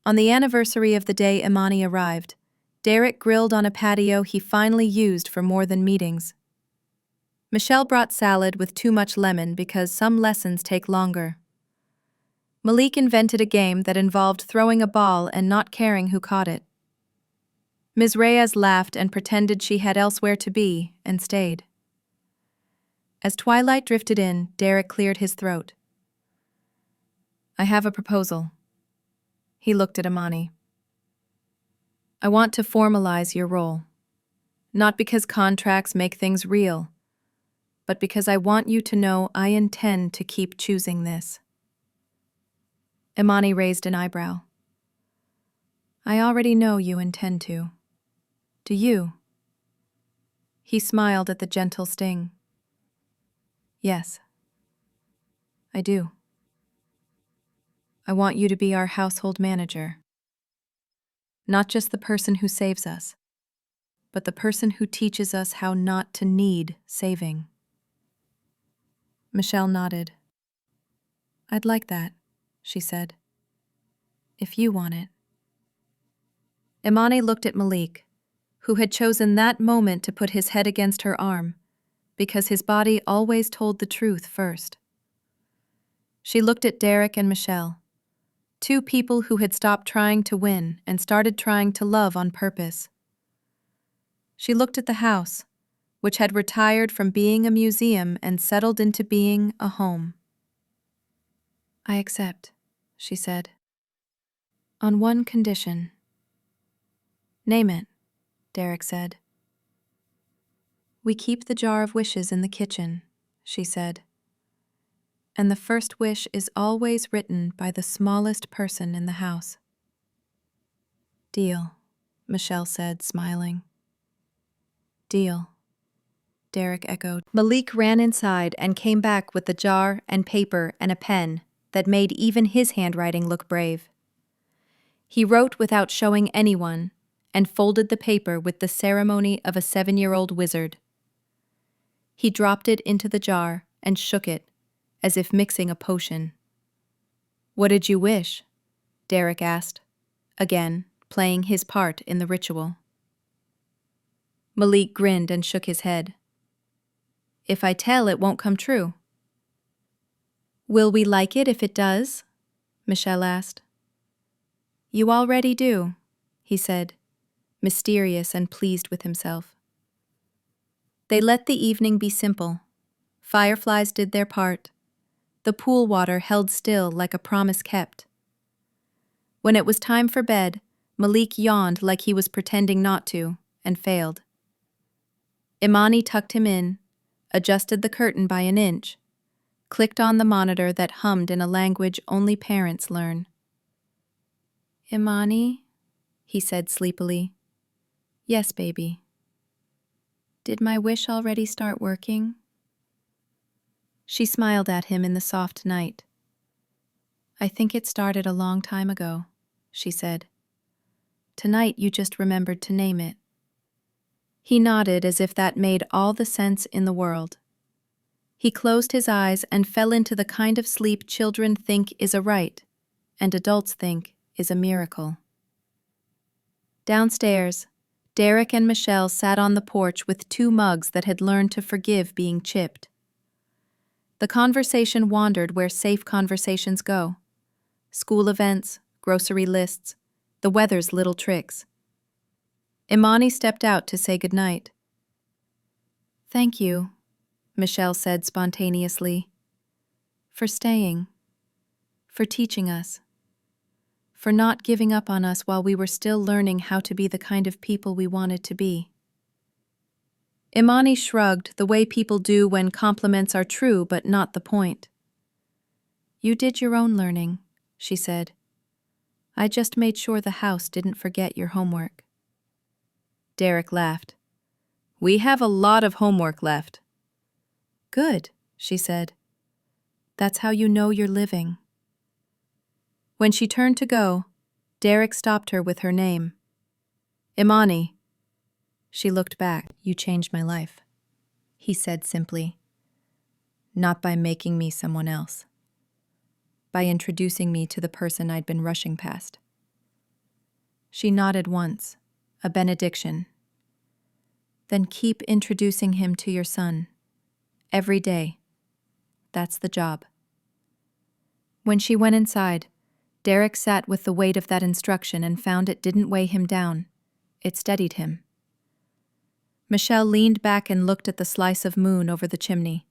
On the anniversary of the day Imani arrived, Derek grilled on a patio he finally used for more than meetings. Michelle brought salad with too much lemon because some lessons take longer. Malik invented a game that involved throwing a ball and not caring who caught it. Ms. Reyes laughed and pretended she had elsewhere to be, and stayed. As twilight drifted in, Derek cleared his throat. I have a proposal. He looked at Imani. I want to formalize your role. Not because contracts make things real, but because I want you to know I intend to keep choosing this. Imani raised an eyebrow. I already know you intend to. Do you? He smiled at the gentle sting. Yes, I do. I want you to be our household manager. Not just the person who saves us, but the person who teaches us how not to need saving. Michelle nodded. I'd like that, she said. if you want it. Imani looked at Malik, who had chosen that moment to put his head against her arm, because his body always told the truth first. She looked at Derek and Michelle, two people who had stopped trying to win and started trying to love on purpose. She looked at the house, which had retired from being a museum and settled into being a home. "I accept," she said. "On one condition." "Name it," Derek said. "We keep the jar of wishes in the kitchen," she said. "And the first wish is always written by the smallest person in the house." "Deal," Michelle said, smiling. "Deal," Derek echoed. Malik ran inside and came back with the jar and paper and a pen that made even his handwriting look brave. He wrote without showing anyone and folded the paper with the ceremony of a 7-year-old wizard. He dropped it into the jar and shook it, as if mixing a potion. "What did you wish?" Derek asked, again playing his part in the ritual. Malik grinned and shook his head. "If I tell, it won't come true." "Will we like it if it does?" Michelle asked. "You already do," he said, mysterious and pleased with himself. They let the evening be simple. Fireflies did their part. The pool water held still like a promise kept. When it was time for bed, Malik yawned like he was pretending not to, and failed. Imani tucked him in, adjusted the curtain by an inch, clicked on the monitor that hummed in a language only parents learn. "Imani," he said sleepily. "Yes, baby." "Did my wish already start working?" She smiled at him in the soft night. "I think it started a long time ago," she said. "Tonight you just remembered to name it." He nodded as if that made all the sense in the world. He closed his eyes and fell into the kind of sleep children think is a right, and adults think is a miracle. Downstairs, Derek and Michelle sat on the porch with 2 mugs that had learned to forgive being chipped. The conversation wandered where safe conversations go. School events, grocery lists, the weather's little tricks. Imani stepped out to say goodnight. "Thank you," Michelle said spontaneously, "for staying, for teaching us, for not giving up on us while we were still learning how to be the kind of people we wanted to be." Imani shrugged the way people do when compliments are true but not the point. "You did your own learning," she said. "I just made sure the house didn't forget your homework." Derek laughed. "We have a lot of homework left." "Good," she said. "That's how you know you're living." When she turned to go, Derek stopped her with her name. "Imani." She looked back. "You changed my life," he said simply. "Not by making me someone else. By introducing me to the person I'd been rushing past." She nodded once, a benediction. "Then keep introducing him to your son. Every day. That's the job." When she went inside, Derek sat with the weight of that instruction and found it didn't weigh him down. It steadied him. Michelle leaned back and looked at the slice of moon over the chimney.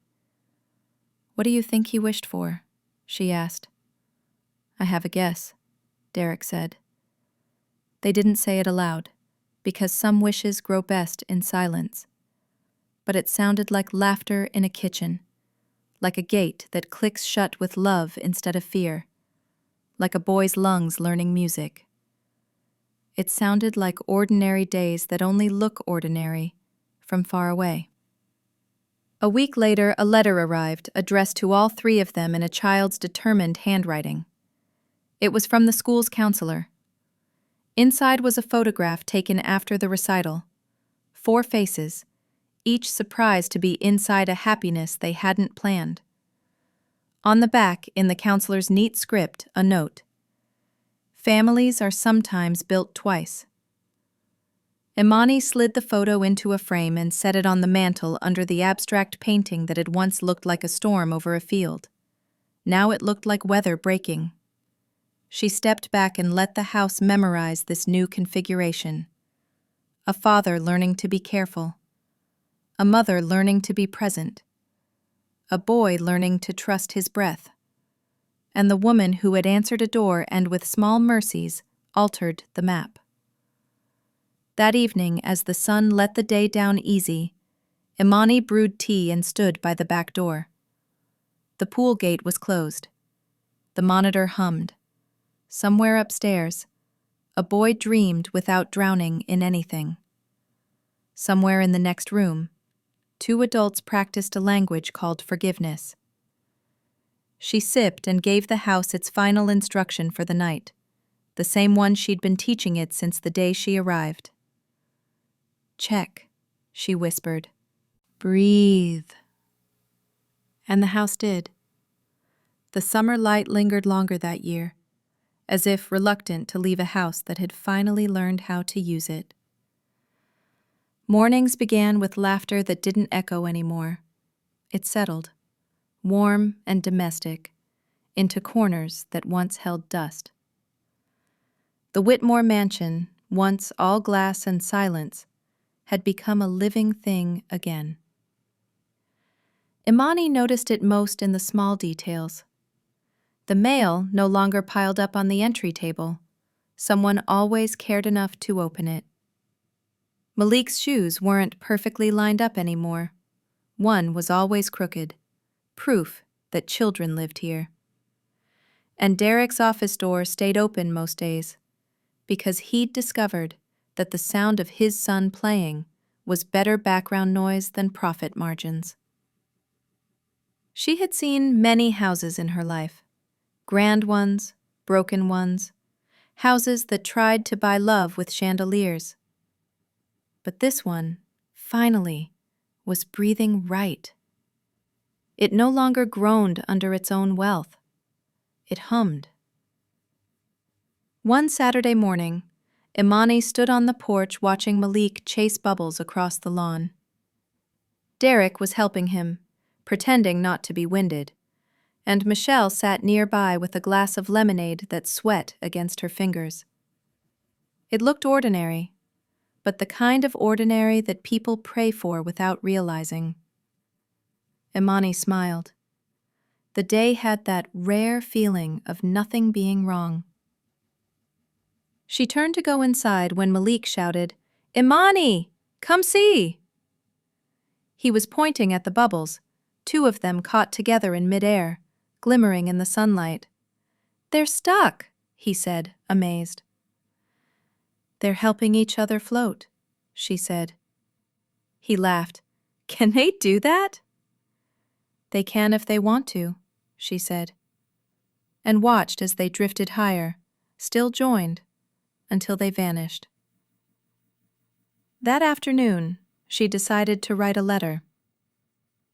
"What do you think he wished for?" she asked. "I have a guess," Derek said. They didn't say it aloud, because some wishes grow best in silence. But it sounded like laughter in a kitchen, like a gate that clicks shut with love instead of fear, like a boy's lungs learning music. It sounded like ordinary days that only look ordinary from far away. A week later, a letter arrived, addressed to all 3 of them in a child's determined handwriting. It was from the school's counselor. Inside was a photograph taken after the recital. 4 faces, each surprised to be inside a happiness they hadn't planned. On the back, in the counselor's neat script, a note. Families are sometimes built twice. Imani slid the photo into a frame and set it on the mantel under the abstract painting that had once looked like a storm over a field. Now it looked like weather breaking. She stepped back and let the house memorize this new configuration. A father learning to be careful. A mother learning to be present. A boy learning to trust his breath. And the woman who had answered a door and with small mercies altered the map. That evening, as the sun let the day down easy, Imani brewed tea and stood by the back door. The pool gate was closed. The monitor hummed. Somewhere upstairs, a boy dreamed without drowning in anything. Somewhere in the next room, 2 adults practiced a language called forgiveness. She sipped and gave the house its final instruction for the night, the same one she'd been teaching it since the day she arrived. "Check," she whispered. "Breathe." And the house did. The summer light lingered longer that year, as if reluctant to leave a house that had finally learned how to use it. Mornings began with laughter that didn't echo anymore. It settled, warm and domestic, into corners that once held dust. The Whitmore mansion, once all glass and silence, had become a living thing again. Imani noticed it most in the small details. The mail no longer piled up on the entry table. Someone always cared enough to open it. Malik's shoes weren't perfectly lined up anymore. One was always crooked, proof that children lived here. And Derek's office door stayed open most days, because he'd discovered that the sound of his son playing was better background noise than profit margins. She had seen many houses in her life. Grand ones, broken ones, houses that tried to buy love with chandeliers. But this one, finally, was breathing right. It no longer groaned under its own wealth. It hummed. One Saturday morning, Imani stood on the porch watching Malik chase bubbles across the lawn. Derek was helping him, pretending not to be winded, and Michelle sat nearby with a glass of lemonade that sweat against her fingers. It looked ordinary, but the kind of ordinary that people pray for without realizing. Imani smiled. The day had that rare feeling of nothing being wrong. She turned to go inside when Malik shouted, "Imani, come see!" He was pointing at the bubbles, 2 of them caught together in midair, glimmering in the sunlight. "They're stuck," he said, amazed. "They're helping each other float," she said. He laughed. "Can they do that?" "They can if they want to," she said, and watched as they drifted higher, still joined, until they vanished. That afternoon, she decided to write a letter.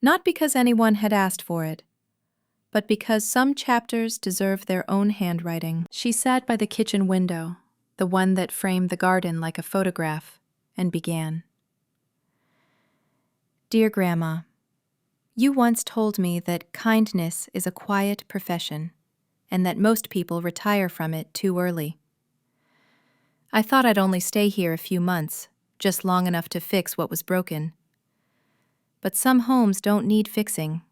Not because anyone had asked for it, but because some chapters deserve their own handwriting. She sat by the kitchen window, the one that framed the garden like a photograph, and began. "Dear Grandma, you once told me that kindness is a quiet profession, and that most people retire from it too early. I thought I'd only stay here a few months, just long enough to fix what was broken. But some homes don't need fixing.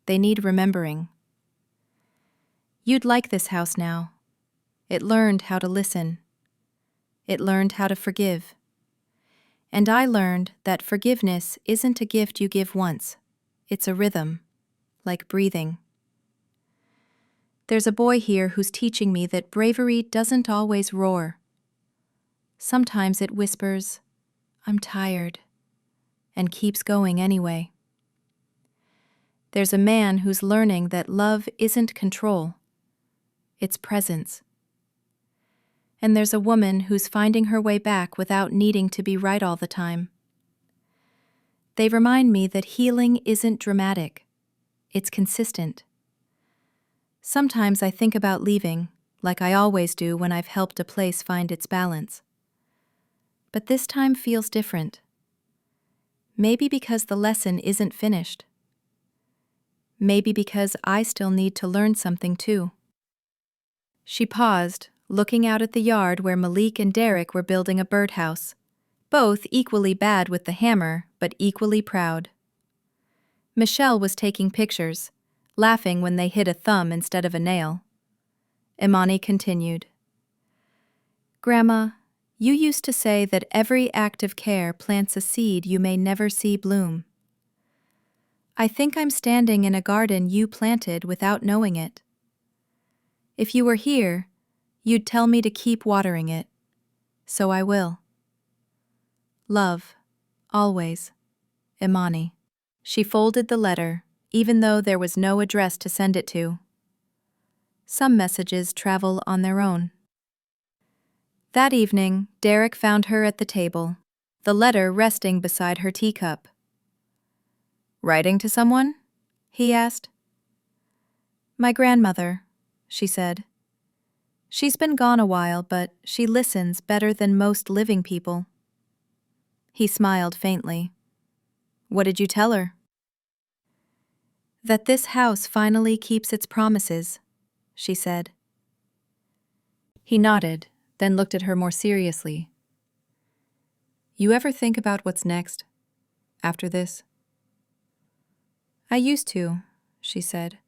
They need remembering. You'd like this house now. It learned how to listen. It learned how to forgive. And I learned that forgiveness isn't a gift you give once. It's a rhythm, like breathing. There's a boy here who's teaching me that bravery doesn't always roar. Sometimes it whispers, 'I'm tired,' and keeps going anyway. There's a man who's learning that love isn't control. It's presence. And there's a woman who's finding her way back without needing to be right all the time. They remind me that healing isn't dramatic. It's consistent. Sometimes I think about leaving, like I always do when I've helped a place find its balance. But this time feels different. Maybe because the lesson isn't finished. Maybe because I still need to learn something too. She paused, looking out at the yard where Malik and Derek were building a birdhouse, both equally bad with the hammer, but equally proud. Michelle was taking pictures, laughing when they hit a thumb instead of a nail. Imani continued. Grandma, you used to say that every act of care plants a seed you may never see bloom. I think I'm standing in a garden you planted without knowing it. If you were here, you'd tell me to keep watering it. So I will. Love, always, Imani. She folded the letter, even though there was no address to send it to. Some messages travel on their own. That evening, Derek found her at the table, the letter resting beside her teacup. Writing to someone? He asked. My grandmother, she said. She's been gone a while, but she listens better than most living people. He smiled faintly. What did you tell her? That this house finally keeps its promises, she said. He nodded, then looked at her more seriously. You ever think about what's next, after this? I used to, she said.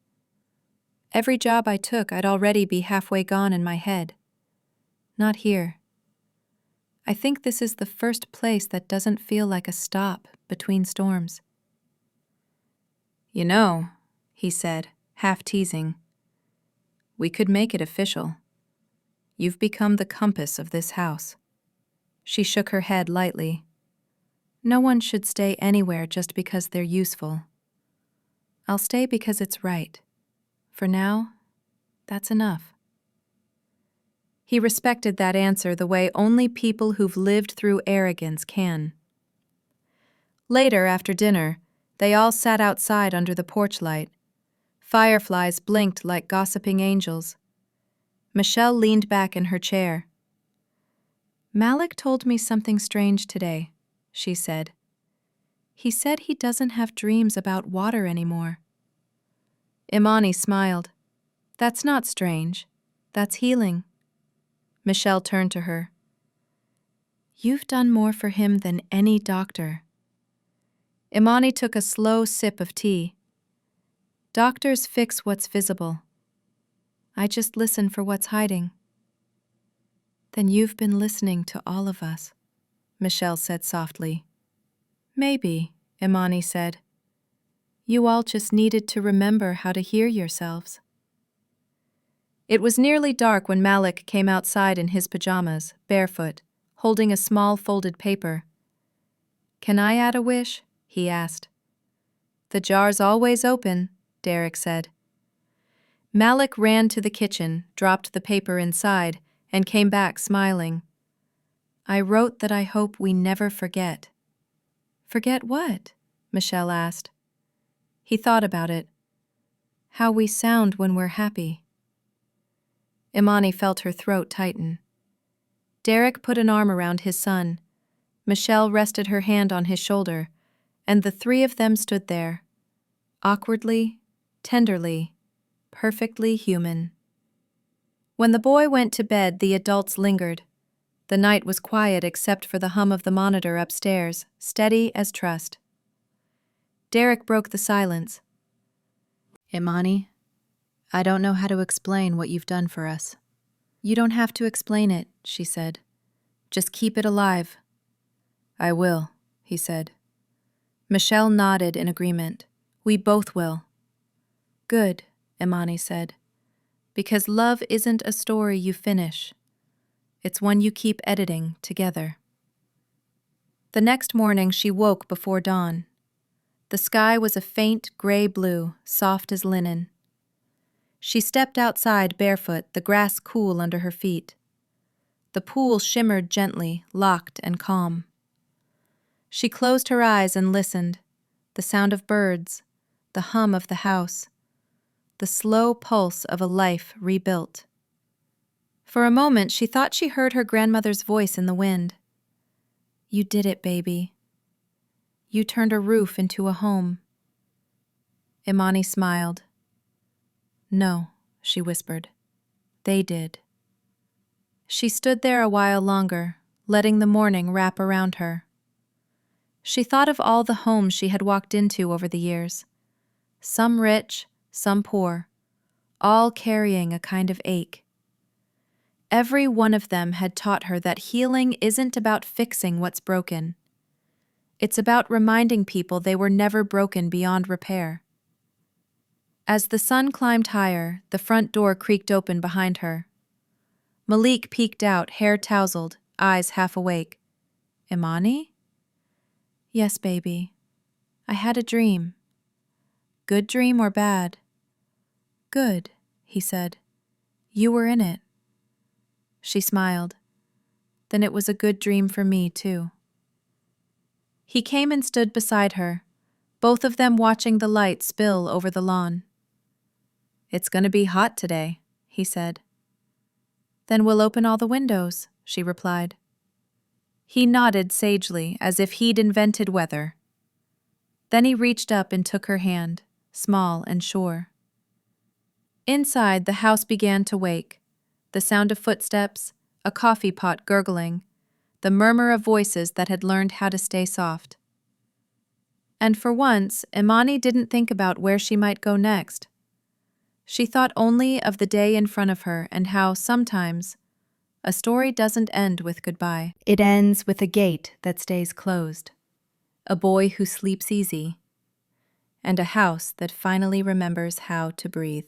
Every job I took, I'd already be halfway gone in my head. Not here. I think this is the first place that doesn't feel like a stop between storms. You know, he said, half teasing, we could make it official. You've become the compass of this house. She shook her head lightly. No one should stay anywhere just because they're useful. I'll stay because it's right. For now, that's enough. He respected that answer the way only people who've lived through arrogance can. Later, after dinner, they all sat outside under the porch light. Fireflies blinked like gossiping angels. Michelle leaned back in her chair. Malik told me something strange today, she said. He said he doesn't have dreams about water anymore. Imani smiled. That's not strange. That's healing. Michelle turned to her. You've done more for him than any doctor. Imani took a slow sip of tea. Doctors fix what's visible. I just listen for what's hiding. Then you've been listening to all of us, Michelle said softly. Maybe, Imani said. You all just needed to remember how to hear yourselves. It was nearly dark when Malik came outside in his pajamas, barefoot, holding a small folded paper. Can I add a wish? He asked. The jar's always open, Derek said. Malik ran to the kitchen, dropped the paper inside, and came back smiling. I wrote that I hope we never forget. Forget what? Michelle asked. He thought about it. How we sound when we're happy. Imani felt her throat tighten. Derek put an arm around his son. Michelle rested her hand on his shoulder, and the three of them stood there, awkwardly, tenderly, perfectly human. When the boy went to bed, the adults lingered. The night was quiet except for the hum of the monitor upstairs, steady as trust. Derek broke the silence. Imani, I don't know how to explain what you've done for us. You don't have to explain it, she said. Just keep it alive. I will, he said. Michelle nodded in agreement. We both will. Good, Imani said. Because love isn't a story you finish. It's one you keep editing together. The next morning she woke before dawn. The sky was a faint gray blue, soft as linen. She stepped outside barefoot, the grass cool under her feet. The pool shimmered gently, locked and calm. She closed her eyes and listened. The sound of birds, the hum of the house, the slow pulse of a life rebuilt. For a moment, she thought she heard her grandmother's voice in the wind. You did it, baby. You turned a roof into a home. Imani smiled. No, she whispered. They did. She stood there a while longer, letting the morning wrap around her. She thought of all the homes she had walked into over the years. Some rich, some poor, all carrying a kind of ache. Every one of them had taught her that healing isn't about fixing what's broken. It's about reminding people they were never broken beyond repair. As the sun climbed higher, the front door creaked open behind her. Malik peeked out, hair tousled, eyes half awake. Imani? Yes, baby. I had a dream. Good dream or bad? Good, he said. You were in it. She smiled. Then it was a good dream for me, too. He came and stood beside her, both of them watching the light spill over the lawn. It's going to be hot today, he said. Then we'll open all the windows, she replied. He nodded sagely, as if he'd invented weather. Then he reached up and took her hand, small and sure. Inside, the house began to wake. The sound of footsteps, a coffee pot gurgling, the murmur of voices that had learned how to stay soft. And for once, Imani didn't think about where she might go next. She thought only of the day in front of her and how, sometimes, a story doesn't end with goodbye. It ends with a gate that stays closed, a boy who sleeps easy, and a house that finally remembers how to breathe.